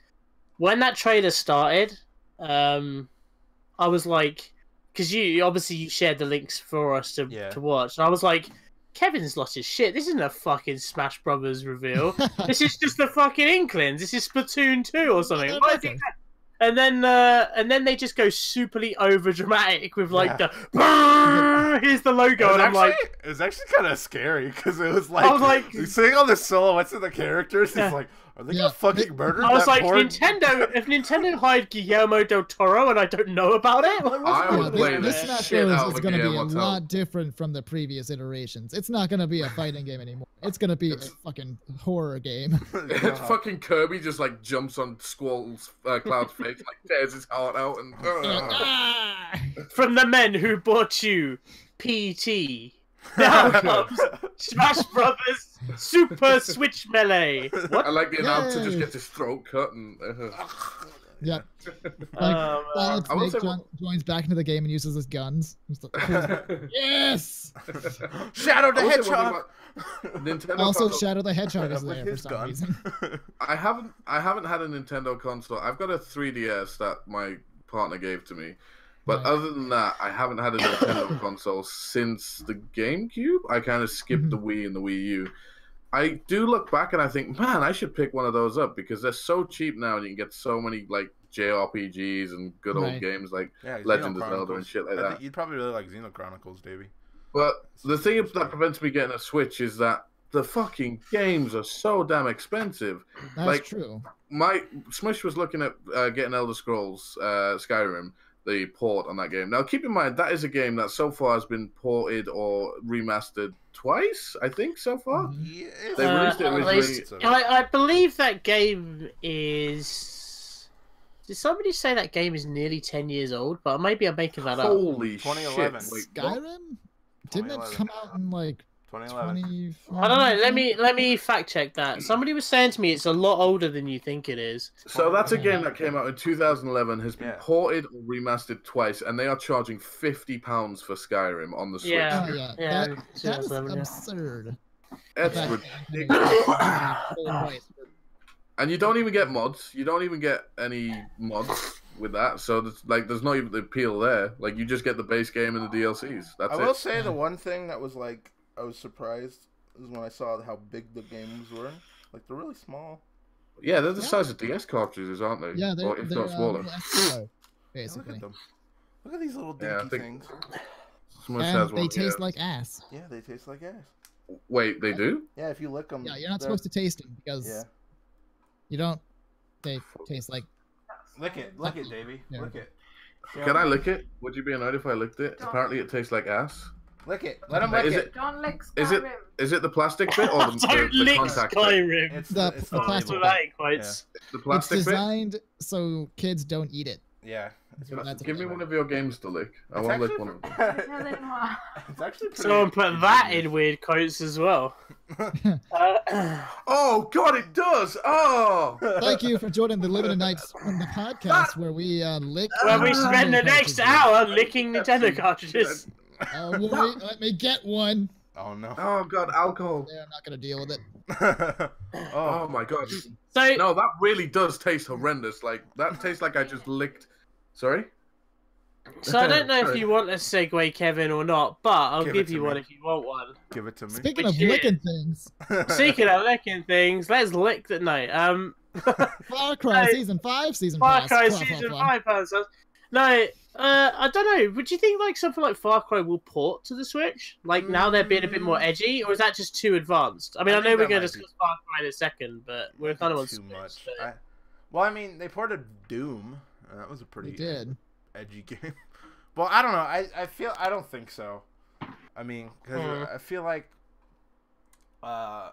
when that trailer started, I was like, because you shared the links for us to watch, and I was like, Kevin's lost his shit. This isn't a fucking Smash Brothers reveal. This is just the fucking Inklings. This is Splatoon 2 or something. And then they just go superly over dramatic with like the here's the logo, and I'm like, it was actually kind of scary because it was like, I was like, seeing all the silhouettes of the characters. It's like, are they gonna fucking murder? I was that like, if Nintendo hired Guillermo del Toro and I don't know about it, this Smash Bros is going to be a lot different from the previous iterations. It's not going to be a fighting game anymore. It's going to be a fucking horror game. It's fucking Kirby just like jumps on Squall's Cloud's face, like tears his heart out, and from the men who bought you PT. Now comes Smash Brothers Super Switch Melee. What? I like the announcer just gets his throat cut and. Yeah. John joins back into the game and uses his guns. Yes. Shadow the Hedgehog. Also, Shadow the Hedgehog is there for some reason. I haven't had a Nintendo console. I've got a 3DS that my partner gave to me. But other than that, I haven't had a Nintendo console since the GameCube. I kind of skipped the Wii and the Wii U. I do look back and I think, man, I should pick one of those up because they're so cheap now and you can get so many like JRPGs and good old games like Legend of Zelda and shit like that. You'd probably really like Xeno Chronicles, Davey. But the thing that prevents me getting a Switch is that the fucking games are so damn expensive. That's true. My Smush was looking at getting Elder Scrolls Skyrim, the port on that game. Now, keep in mind, that is a game that so far has been ported or remastered twice, I think, so far. Yes. They released it originally. I believe that game is... Did somebody say that game is nearly 10 years old? But maybe I'm making that Holy up. 2011. Shit. Skyrim? Didn't it come out in like 2011? I don't know. Let me fact check that. Somebody was saying to me it's a lot older than you think it is. So that's a game that came out in 2011, has been ported or remastered twice, and they are charging £50 for Skyrim on the Switch. That is absurd. It's ridiculous. And you don't even get mods. You don't even get any mods with that. So there's not even the appeal there. Like, you just get the base game and the DLCs. That's it. I will say the one thing that was like, I was surprised is when I saw how big the games were. Like they're really small. Yeah, they're the size of DS cartridges, aren't they? Yeah, or if not smaller. Basically. Look at them. Look at these little dinky things. And they taste like ass. Yeah, they taste like ass. Wait, they do? Yeah, if you lick them. Yeah, you're not supposed to taste them because you don't. They taste like. Lick it, Davey. Yeah. Lick it. Can I lick it? Would you be annoyed if I licked it? Apparently, it tastes like ass. Lick it. Let him lick it. Don't lick Skyrim. Is it the plastic bit or Don't the lick contact bit? Skyrim. It's the plastic bit. Quotes. The plastic It's bit? designed so kids don't eat it. Yeah. Give me one of your games to lick. I want to lick one of them. It's actually pretty. Someone put that in weird quotes as well. Oh God, it does! Oh! Thank you for joining the Limited Nights on the podcast where we lick. Where we spend the next hour licking Nintendo cartridges. Wait, let me get one. Oh no. Oh God, alcohol. Yeah, I'm not gonna deal with it. Oh my God. So No, that really does taste horrendous. Like that tastes like I just licked. Sorry. So I don't know if you want a segue, Kevin, or not, but I'll Give give it to you me. one if you want one. Give it to me. Speaking Which of is- licking things, Speaking of licking things, let's lick that night. Far Cry No. Season 5, Season Far Pass. Cry Blah, blah, Season blah. 5 person. No, I don't know. Would you think like something like Far Cry will port to the Switch? Like now they're being a bit more edgy, or is that just too advanced? I mean, I know think we're that going to might be- discuss Far Cry in a second, but we're kind of on too Switch. much. So. Well, I mean, they ported Doom. And that was a They pretty did. edgy game. Well, I don't know. I don't think so. I mean, because I feel like, I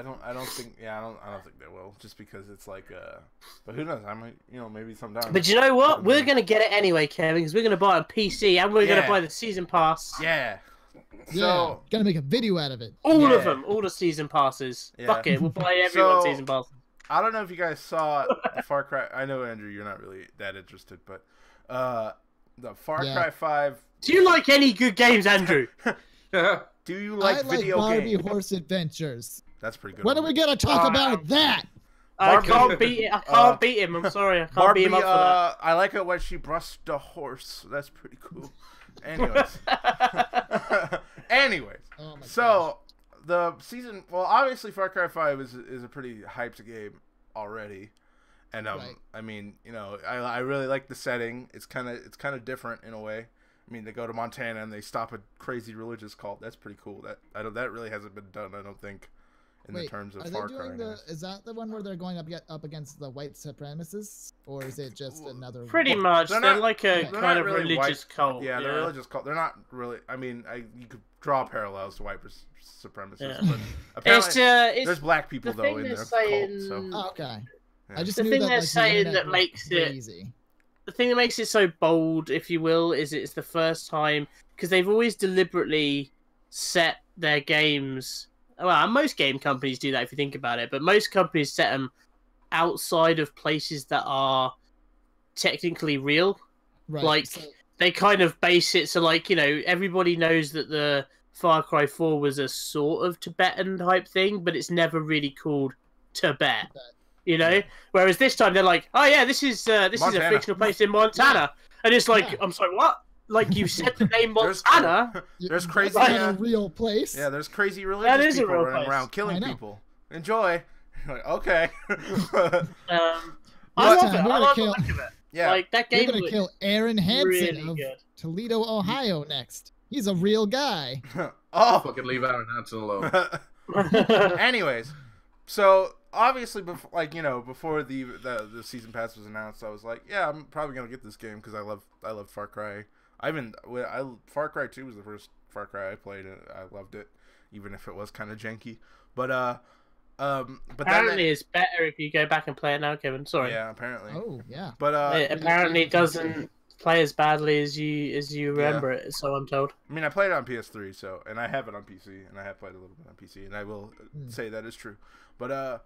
don't think they will. Just because it's like, but who knows? I might, maybe sometime. But you know what? We're going to get it anyway, Kevin, because we're going to buy it on PC and we're going to Yeah. buy the season pass. Yeah. Yeah, So gonna make a video out of it. All Yeah. of them, all the season passes. Yeah. Fuck it, we'll buy everyone So- season passes. I don't know if you guys saw the Far Cry. I know, Andrew, you're not really that interested, but the Far Yeah. Cry 5. Do you like any good games, Andrew? Do you like I like video Barbie games? Horse Adventures. That's pretty good. When are we gonna talk about that? I Barbie- can't beat it. I can't beat him. I'm sorry. I can't Barbie, beat him up for I like it when she brushed a horse. That's pretty cool. Anyways. that. Anyways. Oh my So, the season... Well, obviously, Far Cry 5 is a pretty hyped game already. And, Right. I mean, I really like the setting. It's kind of different in a way. I mean, they go to Montana and they stop a crazy religious cult. That's pretty cool. That really hasn't been done, I don't think, in the terms of are Far they Cry. doing is that the one where they're going up against the white supremacists, or is it just another? Pretty much. They're They're not- like a they're kind not of really religious white. cult. Yeah, they're religious cult. They're not really... I mean, you could draw parallels to white supremacists, Yeah. but apparently It's there's black people, the though, thing in they're their saying- cult, so... Oh, okay. Yeah. I just The knew thing that, they're like, the saying internet that went makes it- crazy. the thing that makes it so bold, if you will, is it's the first time because they've always deliberately set their games. Well, most game companies do that if you think about it, but most companies set them outside of places that are technically real. Right. Like so- they kind of base it so, like, everybody knows that the Far Cry 4 was a sort of Tibetan type thing, but it's never really called Tibet. Whereas this time they're like, oh yeah, this is a Montana. fictional place in Montana, and it's like, Yeah. I'm sorry, what? Like you said the name There's- Montana. There's crazy... That's not a real place. Yeah, there's crazy That religious is a people real running place. around I killing know. people. Enjoy. Like, okay. I love time, it. we're I gonna love kill- the look of it. Yeah. Like that You're game gonna looks kill Aaron Hansen really of good. Toledo, Ohio next. He's a real guy. Oh. Fucking leave Aaron Hansen alone. Anyways, so obviously, before the season pass was announced, I was like, yeah, I'm probably gonna get this game because I love Far Cry. Far Cry 2 was the first Far Cry I played, and I loved it, even if it was kind of janky. But Apparently, it's better if you go back and play it now, Kevin. Sorry. yeah, apparently. Oh yeah. But It apparently doesn't play as badly as you remember it. So I'm told. I mean, I played it on PS3, and I have it on PC, and I have played a little bit on PC, and I will say that is true. But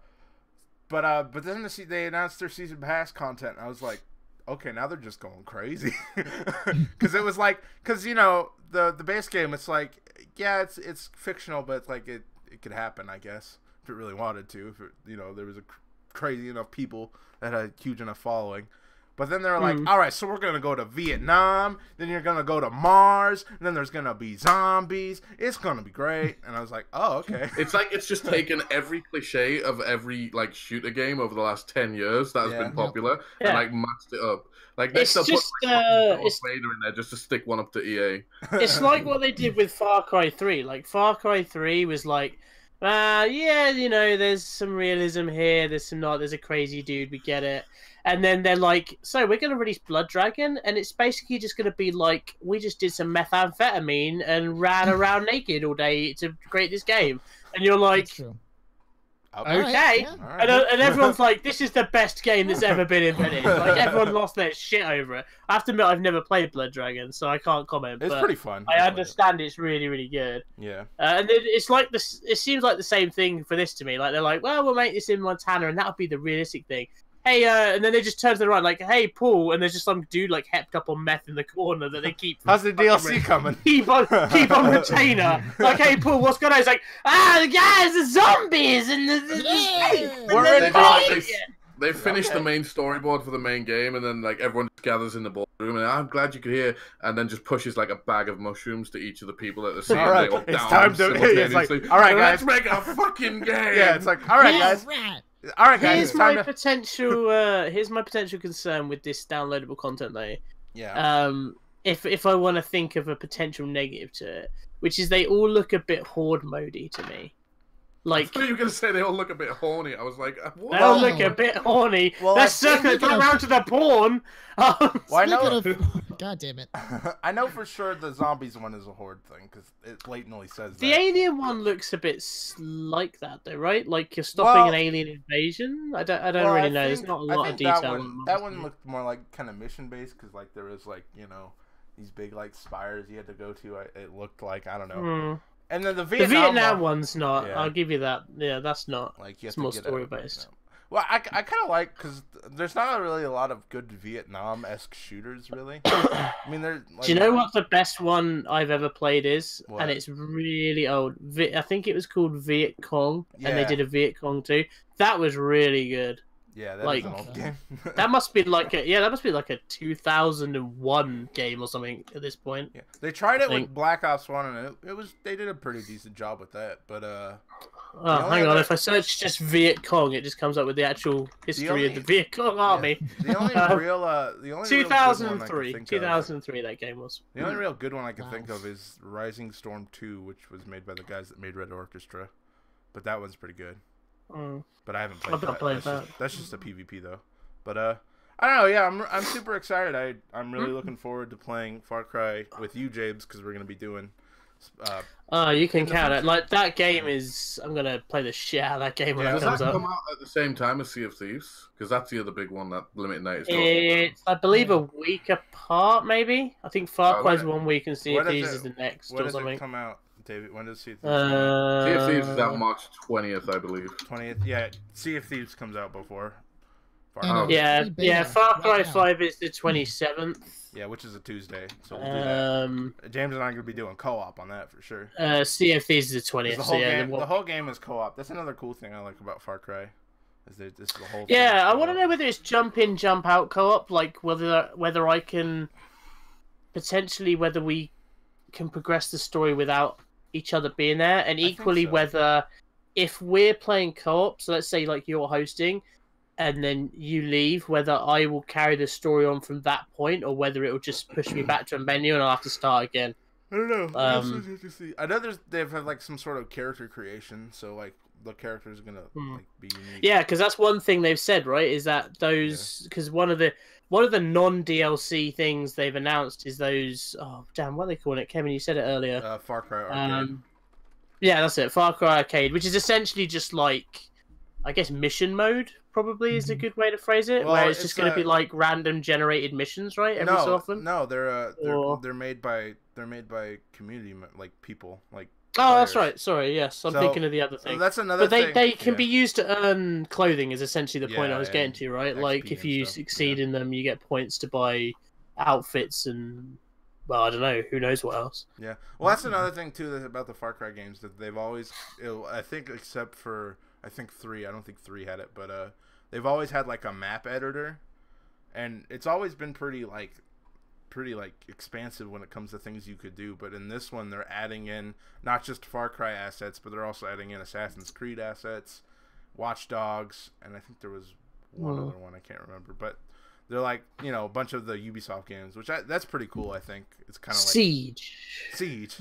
then they announced their season pass content, and I was like, okay, now they're just going crazy, because it was like, the base game, it's like, yeah, it's fictional, but it's like it could happen, I guess, if it really wanted to, if it, there was a crazy enough people that had a huge enough following. But then they're like, all right, so we're going to go to Vietnam. Then you're going to go to Mars. And then there's going to be zombies. It's going to be great. And I was like, oh, okay. It's like it's just taken every cliche of every like shooter game over the last 10 years that has been popular and like matched it up. Like they still put Vader in there just to stick one up to EA. It's like what they did with Far Cry 3. Like Far Cry 3 was like, yeah, you know, there's some realism here. There's a crazy dude. We get it. And then they're like, so we're going to release Blood Dragon, and it's basically just going to be like, we just did some methamphetamine and ran around naked all day to create this game. And you're like, okay. Right, yeah. And everyone's like, this is the best game that's ever been invented. Like, everyone lost their shit over it. I have to admit, I've never played Blood Dragon, so I can't comment. It's pretty fun. I understand it's really, really good. Yeah. And it's like this. It seems like the same thing for this to me. Like, they're like, well, we'll make this in Montana, and that'll be the realistic thing. Hey, and then they just turn to the right, like, hey, Paul, and there's just some dude, like, hepped up on meth in the corner that they keep... How's the DLC coming? Keep on retainer. Like, hey, Paul, what's going on? He's like, guys, the zombies, and they finished the main storyboard for the main game, and then, like, everyone just gathers in the ballroom, and I'm glad you could hear, and then just pushes, like, a bag of mushrooms to each of the people that they're seeing. All right, it's time to... It's like, all right, guys. Let's make a fucking game. Yeah, it's like, all right, guys. All right, guys. Here's my potential concern with this downloadable content, though. Yeah. If I want to think of a potential negative to it, which is they all look a bit horde modey to me. Like, I thought you were gonna say they all look a bit horny. I was like, what? They all look a bit horny. Well, let's circle around to the porn. Well, I know. God damn it! I know for sure the zombies one is a horde thing because it blatantly says that. The alien one looks a bit like that, though, right? Like you're stopping an alien invasion. I don't really know. There's not a lot of detail. That one looked more like kind of mission based because like there was like these big like spires you had to go to. It looked like I don't know. And then the Vietnam one's not. Yeah. I'll give you that. Yeah, that's not. Like it's more story based. Well, I kind of like because there's not really a lot of good Vietnam-esque shooters, really. I mean, there's. Like, do you know what the best one I've ever played is? What? And it's really old. I think it was called Viet Cong, and they did a Viet Cong too. That was really good. Yeah, that like, is an old game. that must be like a 2001 game or something at this point. Yeah, they tried it with Black Ops 1, and they did a pretty decent job with that. But hang on, if I search just Viet Cong, it just comes up with the actual history of the Viet Cong army. The only real 2003, that game was. The only real good one I can think of is Rising Storm 2, which was made by the guys that made Red Orchestra, but that one's pretty good. But I haven't played that. That's just a PvP though. But I don't know. Yeah, I'm super excited. I'm really looking forward to playing Far Cry with you, James, because we're gonna be doing. You can count it. Like that game is. I'm gonna play the shit out of that game when it comes up. Does that come out at the same time as Sea of Thieves? Because that's the other big one that LimitedNight is talking It's I believe a week apart, maybe. I think Far Cry's 1 week and Sea of Thieves is the next or something. When does it come out? David, when does Sea of Thieves? Sea of Thieves is out March 20th, I believe. 20th, yeah. Sea of Thieves comes out before. Far Cry 5 is the 27th. Yeah, which is a Tuesday, so we'll do that. James and I are gonna be doing co-op on that for sure. Sea of Thieves is the 20th. The whole game is co-op. That's another cool thing I like about Far Cry. Is that this is the whole. Yeah, I want to know whether it's jump in, jump out co-op, like whether I can potentially whether we can progress the story without each other being there, and equally whether if we're playing co-op, so let's say like you're hosting and then you leave, whether I will carry the story on from that point or whether it will just push me back to a menu and I'll have to start again. I don't know. I know they've had like some sort of character creation, so like the character is gonna like be unique. Yeah, because that's one thing they've said, right? Is that those because one of the non-DLC things they've announced is those. Oh damn, what are they calling it? Kevin, you said it earlier. Far Cry Arcade. Yeah, that's it. Far Cry Arcade, which is essentially just like, I guess mission mode. Probably is a good way to phrase it. Well, where it's just going to be like random generated missions, right? Every so often. No, they're made by community like people like. Oh, players. That's right. Sorry, yes, I'm thinking of the other thing. So that's another. But they can be used to earn clothing. Is essentially the point I was getting to, right? XP like if you succeed in them, you get points to buy outfits and. Well, I don't know. Who knows what else? Yeah. Well, that's another thing too about the Far Cry games that they've always. I think except for 3. I don't think 3 had it, but they've always had like a map editor, and it's always been pretty expansive when it comes to things you could do. But in this one, they're adding in not just Far Cry assets, but they're also adding in Assassin's Creed assets, Watch Dogs, and I think there was one other one I can't remember. But they're like, you know, a bunch of the Ubisoft games, which that's pretty cool. I think it's kind of like Siege.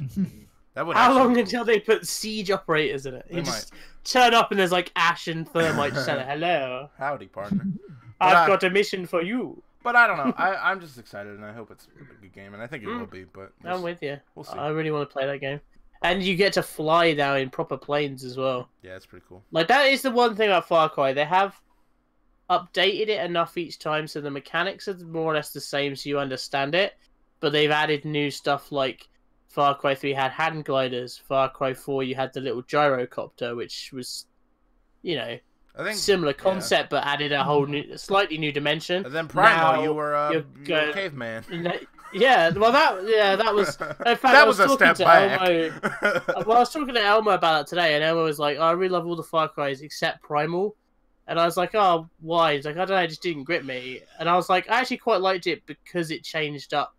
That would. How long until they put siege operators in it? You just turn up and there's like ash and thermite just saying, "Hello, howdy, partner. I've got a mission for you." But I don't know. I'm just excited, and I hope it's a good game, and I think it will be. But I'm with you. We'll see. I really want to play that game, and you get to fly now in proper planes as well. Yeah, it's pretty cool. Like that is the one thing about Far Cry. They have updated it enough each time, so the mechanics are more or less the same, so you understand it. But they've added new stuff like Far Cry 3 had hand gliders. Far Cry 4 you had the little gyrocopter, which was, you know, I think similar concept, but added a whole new, slightly new dimension. And then Primal, you were a caveman. Yeah, well, that was. In fact, that was a step back. Well, I was talking to Elmo about that today, and Elmo was like, oh, "I really love all the Far Cries except Primal," and I was like, "Oh, why?" He's like, "I don't know, it just didn't grip me," and I was like, "I actually quite liked it because it changed up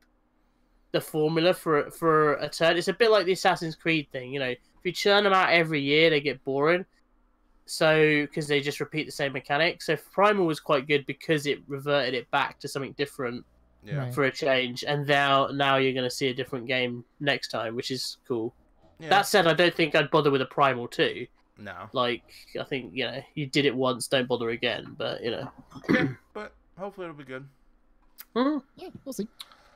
the formula for a turn. It's a bit like the Assassin's Creed thing, you know. If you churn them out every year, they get boring." So, because they just repeat the same mechanics. So Primal was quite good because it reverted it back to something different for a change. And now you're going to see a different game next time, which is cool. Yeah. That said, I don't think I'd bother with a Primal 2. No. Like, I think, you know, you did it once, don't bother again. But, you know. Yeah, but hopefully it'll be good. Yeah, we'll see.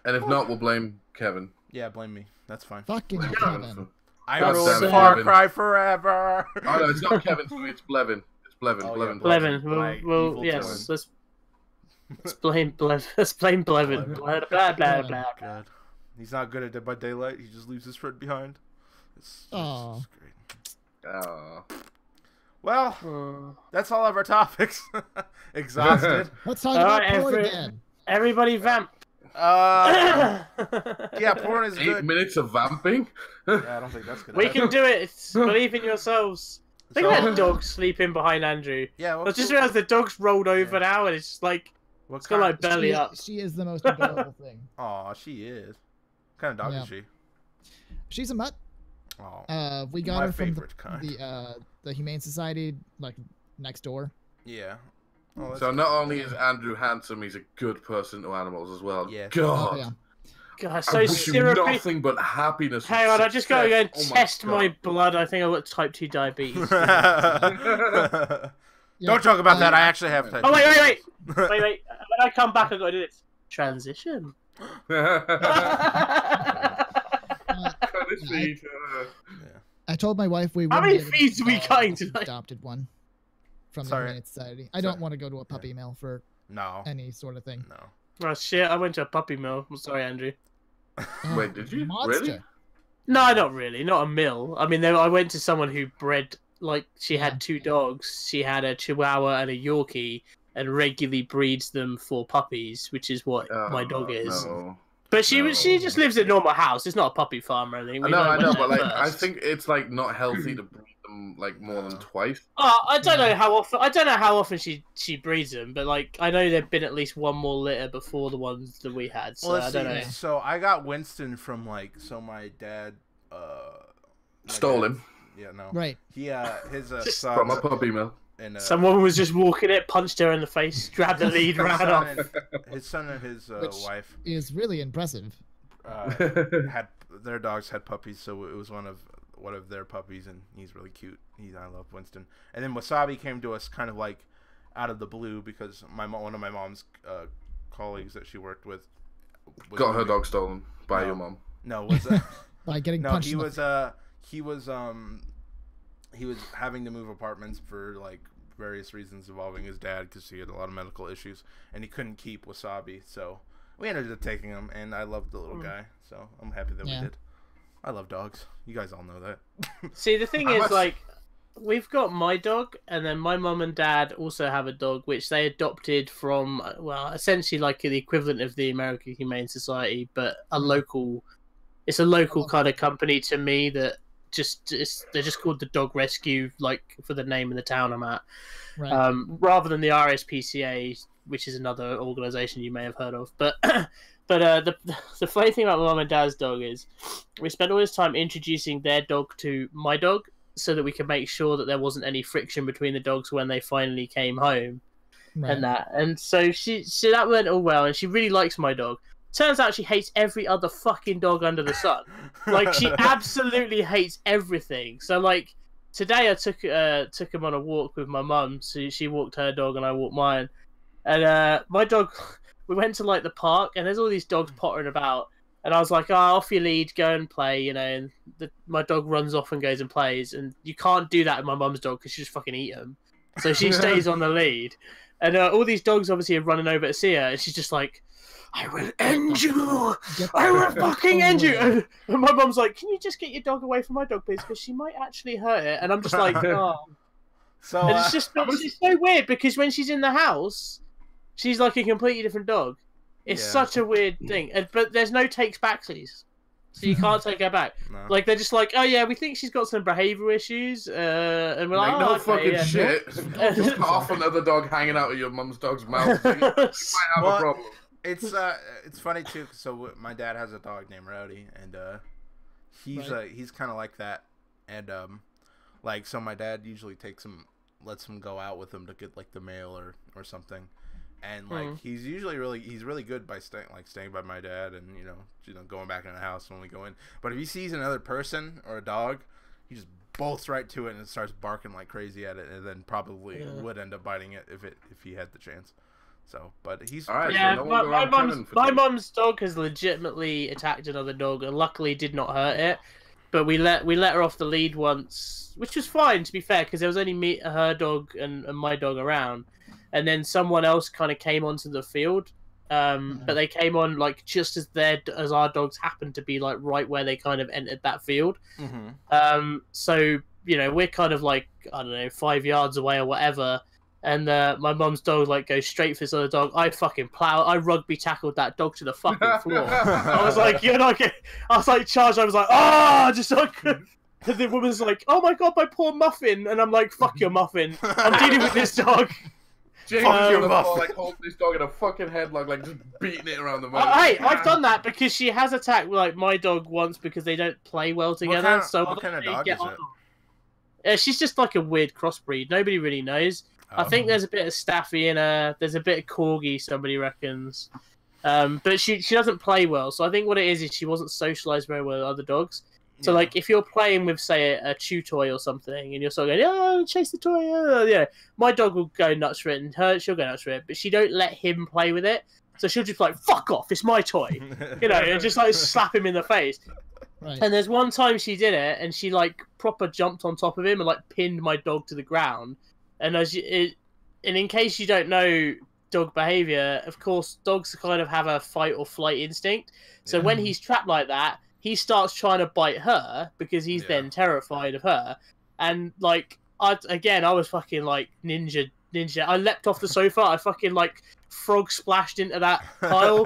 And if not, we'll blame Kevin. Yeah, blame me. That's fine. Fucking Kevin. I will Far Cry forever. Oh no, it's not Kevin. It's Blevin. It's Blevin. Oh, Blevin. Well, yes. Let's blame Blevin. Let's blame Blevin. Blah blah blah blah. God. He's not good at Dead by Daylight. He just leaves his friend behind. It's great. Well, that's all of our topics. Exhausted. Let's talk about porn again. Everybody vamp. Yeah, porn is 8 minutes of vamping? Yeah, I don't think that's good. We can do it. Believe in yourselves. Look at that dog sleeping behind Andrew. Yeah, I just realized the dog's rolled over now, and it's just like it's got like belly up. She is the most adorable thing. Aw, she is. What kind of dog is she? She's a mutt. Oh, we got her from the Humane Society, like next door. Yeah. Oh, so not only is Andrew handsome, he's a good person to animals as well. Yeah. God. Oh, yeah. God, so I wish you syrupy. nothing but happiness. Hang on, I just gotta go and test my blood. I think I've got type 2 diabetes. Don't talk about that. I actually have type 2. Oh, wait. When I come back, I've got to do this. Transition. I told my wife we How many feeds are we cutting tonight? Adopted one from the Humane Society. I don't want to go to a puppy mill for any sort of thing. No. Oh shit! I went to a puppy mill. I'm sorry, Andrew. Wait, did you? Monster. Really? No, not really. Not a mill. I mean, I went to someone who bred, like, she had 2 dogs. She had a Chihuahua and a Yorkie, and regularly breeds them for puppies, which is what my dog is. No. But she just lives in a normal house. It's not a puppy farm or anything. I know, but like, I think it's like not healthy to breed them like more than twice. Oh, I don't know how often. I don't know how often she breeds them, but like I know there've been at least one more litter before the ones that we had. So I don't know. So I got Winston from my dad stole him. Yeah, no. Right. He his son from a puppy mill. And, someone was just walking it, punched her in the face, grabbed the lead, ran off. His son and his wife is really impressive. Had their dogs had puppies, so it was one of their puppies, and he's really cute. I love Winston. And then Wasabi came to us kind of like out of the blue because one of my mom's colleagues that she worked with got her dog stolen by your mom. No, was by getting punched. He was having to move apartments for like various reasons involving his dad because he had a lot of medical issues and he couldn't keep Wasabi, so we ended up taking him, and I loved the little guy, so I'm happy that we did. I love dogs. You guys all know that. See, the thing is, like, we've got my dog, and then my mum and dad also have a dog which they adopted from, well, essentially like the equivalent of the American Humane Society, but it's a local kind of company to me that they're just called the Dog Rescue, like for the name of the town I'm at, right. Rather than the RSPCA, which is another organisation you may have heard of. But the funny thing about my mum and dad's dog is we spent all this time introducing their dog to my dog so that we could make sure that there wasn't any friction between the dogs when they finally came home. Right. And so that went all well, and she really likes my dog. Turns out she hates every other fucking dog under the sun. Like, she absolutely hates everything. So, like, today I took him on a walk with my mum. So she walked her dog and I walked mine. And my dog, we went to, like, the park, and there's all these dogs pottering about. And I was like, oh, off your lead, go and play, you know. And my dog runs off and goes and plays. And you can't do that with my mum's dog because she just fucking eat him. So she stays on the lead. And all these dogs obviously are running over to see her. And she's just like, I will end you! I will fucking end you! And my mum's like, can you just get your dog away from my dog, please? Because she might actually hurt it. And I'm just like, oh. So, and it's so weird because when she's in the house, she's like a completely different dog. It's such a weird thing. But there's no takes backsies. So you can't take her back. No. Like, they're just like, oh yeah, we think she's got some behavioural issues. And we're like, oh, no okay, fucking shit. Just half another dog hanging out of your mum's dog's mouth. You might have a problem. It's funny too. So my dad has a dog named Rowdy, and he's kind of like that. And like, so my dad usually lets him go out with him to get like the mail or something. And like he's really good by staying by my dad, and you know going back in the house when we go in. But if he sees another person or a dog, he just bolts right to it and starts barking like crazy at it, and then probably would end up biting it if he had the chance. So, but he's all right. Yeah, my mum's dog has legitimately attacked another dog, and luckily did not hurt it. But we let her off the lead once, which was fine to be fair, because there was only her dog and my dog around. And then someone else kind of came onto the field, but they came on like just as our dogs happened to be like right where they kind of entered that field. So you know, we're kind of like, I don't know, 5 yards away or whatever, and my mum's dog like goes straight for this other dog. I rugby tackled that dog to the fucking floor. I was like, you're not getting... I was like charged. I was like, oh, just like. And the woman's like, oh my god, my poor muffin, and I'm like, fuck your muffin. I'm dealing with this dog. James like holding this dog in a fucking headlock, like just beating it around the mouth. Hey, I've done that because she has attacked like my dog once because they don't play well together. What kind of dog is it? She's just like a weird crossbreed. Nobody really knows. I think there's a bit of Staffy in her. There's a bit of Corgi, somebody reckons. But she doesn't play well. So I think what it is she wasn't socialized very well with other dogs. So, like, if you're playing with, say, a chew toy or something, and you're sort of going, oh, chase the toy, my dog will go nuts for it, and she'll go nuts for it, but she don't let him play with it. So she'll just be like, fuck off, it's my toy, and just, like, slap him in the face. Right. And there's one time she did it, and she, like, proper jumped on top of him and, like, pinned my dog to the ground. And and in case you don't know dog behavior, of course, dogs kind of have a fight or flight instinct. So when he's trapped like that, he starts trying to bite her because he's then terrified of her. And, like, I was fucking, like, ninja. I leapt off the sofa. I fucking, like, frog splashed into that pile.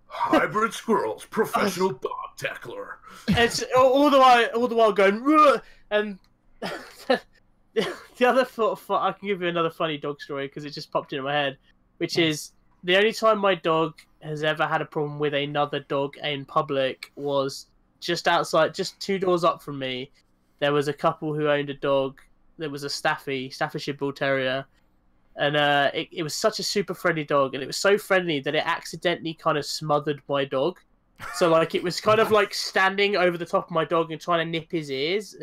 Hybrid squirrels, professional dog tackler. It's all the while going, Ruh! And the other I can give you another funny dog story because it just popped into my head, which is the only time my dog has ever had a problem with another dog in public was just outside, just 2 doors up from me. There was a couple who owned a dog. There was a Staffordshire Bull Terrier, and it was such a super friendly dog, and it was so friendly that it accidentally kind of smothered my dog. So like it was kind of like standing over the top of my dog and trying to nip his ears,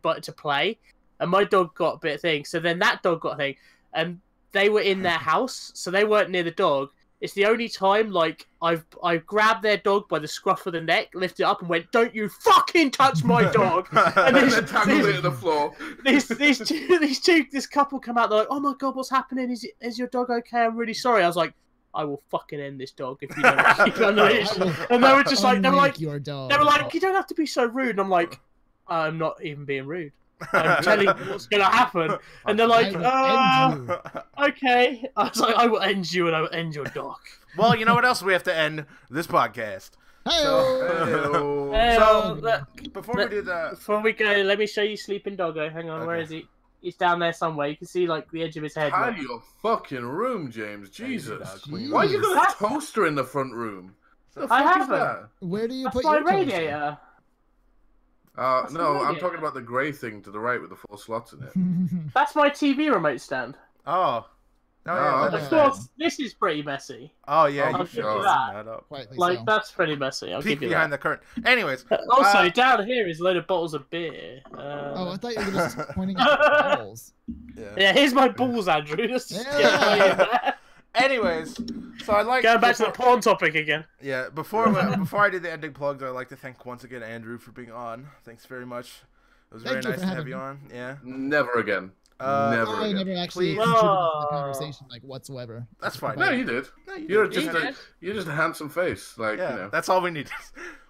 but to play. And my dog got a bit of thing. So then that dog got a thing, and they were in their house, so they weren't near the dog. It's the only time, like, I've grabbed their dog by the scruff of the neck, lifted it up, and went, "Don't you fucking touch my dog!" And then tackled it to the floor. This couple come out. They're like, "Oh my god, what's happening? Is your dog okay? I'm really sorry." I was like, "I will fucking end this dog if you don't keep on it." And they were just like, your dog. They were like, "You don't have to be so rude." And I'm like, "I'm not even being rude. I'm telling you what's going to happen." And they're like, okay. I was like, "I will end you and I will end your dog." Well, you know what else we have to end this podcast? So, before we do that... Before we go, let me show you Sleeping Doggo. Hang on, where is he? He's down there somewhere. You can see like the edge of his head. Tidy your fucking room, James. Jesus. Jeez. Why you got a toaster in the front room? The I fuck is haven't. that? Where do you That's put my your toaster? radiator. No, I'm talking about the grey thing to the right with the 4 slots in it. That's my TV remote stand. Oh. Oh, yeah, okay. Of course, this is pretty messy. Oh yeah, I'll you give should you open that. that up. Quietly Like so. that's pretty messy. I'll Peek give you behind that. the curtain. Anyways, Also, down here is a load of bottles of beer. Oh, I thought you were just pointing at the balls. Yeah, here's my balls, Andrew. Just Yeah. get money in there. anyways, so I'd like Going back to the porn topic again. Yeah, before I did the ending plugs, I'd like to thank once again Andrew for being on. Thanks very much. It was very Thank you nice for to having have you me. on. Yeah. Never again. Never I again. never actually Please. contributed to the conversation like whatsoever. That's fine. No, you did. No, you You're did. just a handsome face, like Yeah, you know. that's all we need.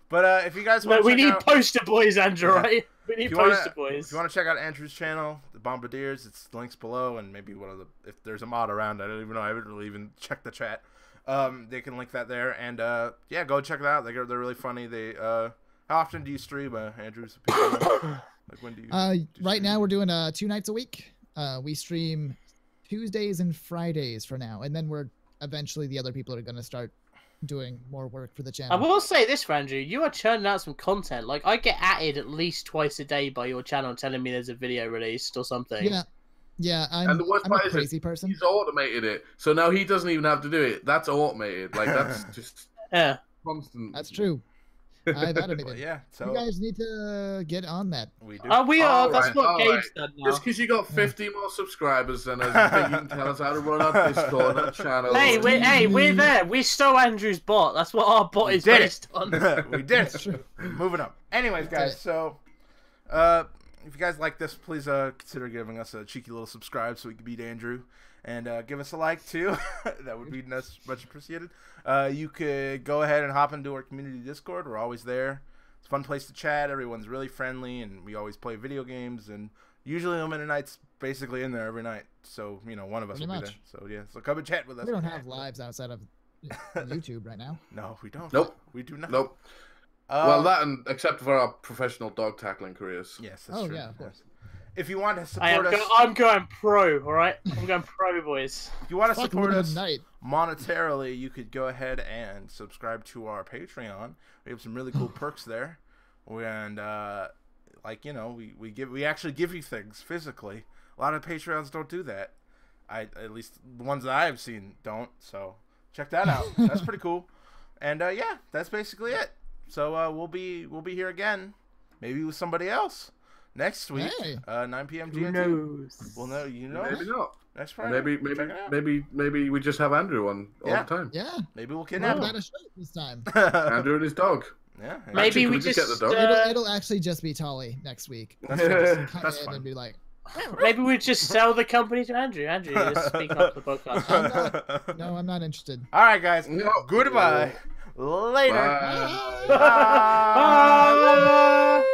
But if you guys want No, to we check need out, poster boys, Andrew. Yeah. Right? We need if you wanna- poster boys. If you want to check out Andrew's channel, the Bombadiers, it's links below, and maybe one of the if there's a mod around, I don't even know. I haven't really even checked the chat. They can link that there, and yeah, go check it out. They're really funny. They how often do you stream, Andrew? So people, like when do you? Right now we're doing 2 nights a week. We stream Tuesdays and Fridays for now, and then we're eventually the other people are going to start doing more work for the I channel. will say this, for Andrew. You are churning out some content. Like I get added at least twice a day by your channel, telling me there's a video released or something. Yeah. I'm And the worst a part is crazy person. He's automated it, so now he doesn't even have to do it. That's automated. Like that's just Yeah. constant. That's true. I've But admitted. yeah, so You guys need to get on that. we do. Oh, we are. All That's right, what all Gabe's right. done now. Just because you got 50 more subscribers than us, you think you can tell us how to run our Discord and channel. Hey, we're there. We stole Andrew's bot. That's what our bot is did it. based on. We did. Moving up. Anyways, guys, so if you guys like this, please consider giving us a cheeky little subscribe so we can beat Andrew, and give us a like too. That would be much appreciated. You could go ahead and hop into our community Discord. We're always there. It's a fun place to chat. Everyone's really friendly, and we always play video games. And usually LimitedNight's basically in there every night. So one of us Pretty will be much. there. So yeah, so come and chat with us. We don't have lives outside of YouTube right now. No, we don't. Nope. We do not. Nope. Well, that and except for our professional dog tackling careers. Yes, that's Oh true. yeah, of course. If you want to support us, I'm going pro. All right, I'm going pro, boys. if you want to Fuck support us Night. monetarily, you could go ahead and subscribe to our Patreon. We have some really cool perks there, and we actually give you things physically. A lot of Patreons don't do that. At least the ones that I have seen don't. So check that out. That's pretty cool. And yeah, that's basically it. So we'll be here again, maybe with somebody else next week, Hey. 9 p.m. Who GMT. knows? Well, no, Maybe not. Next Friday. Check it out. Maybe we just have Andrew on all Yeah. the time. Yeah. Maybe we'll Not kidnap bad him. a show this time. Andrew and his dog. Yeah. Maybe Actually, can we we just just get the dog? It'll actually just be Tolly next week. That's Come That's in fine. and be like, Maybe we just sell the company to Andrew. Andrew, you just speak up the podcast. no, I'm not interested. All right, guys. No. Goodbye. Later. Bye. Bye. Bye.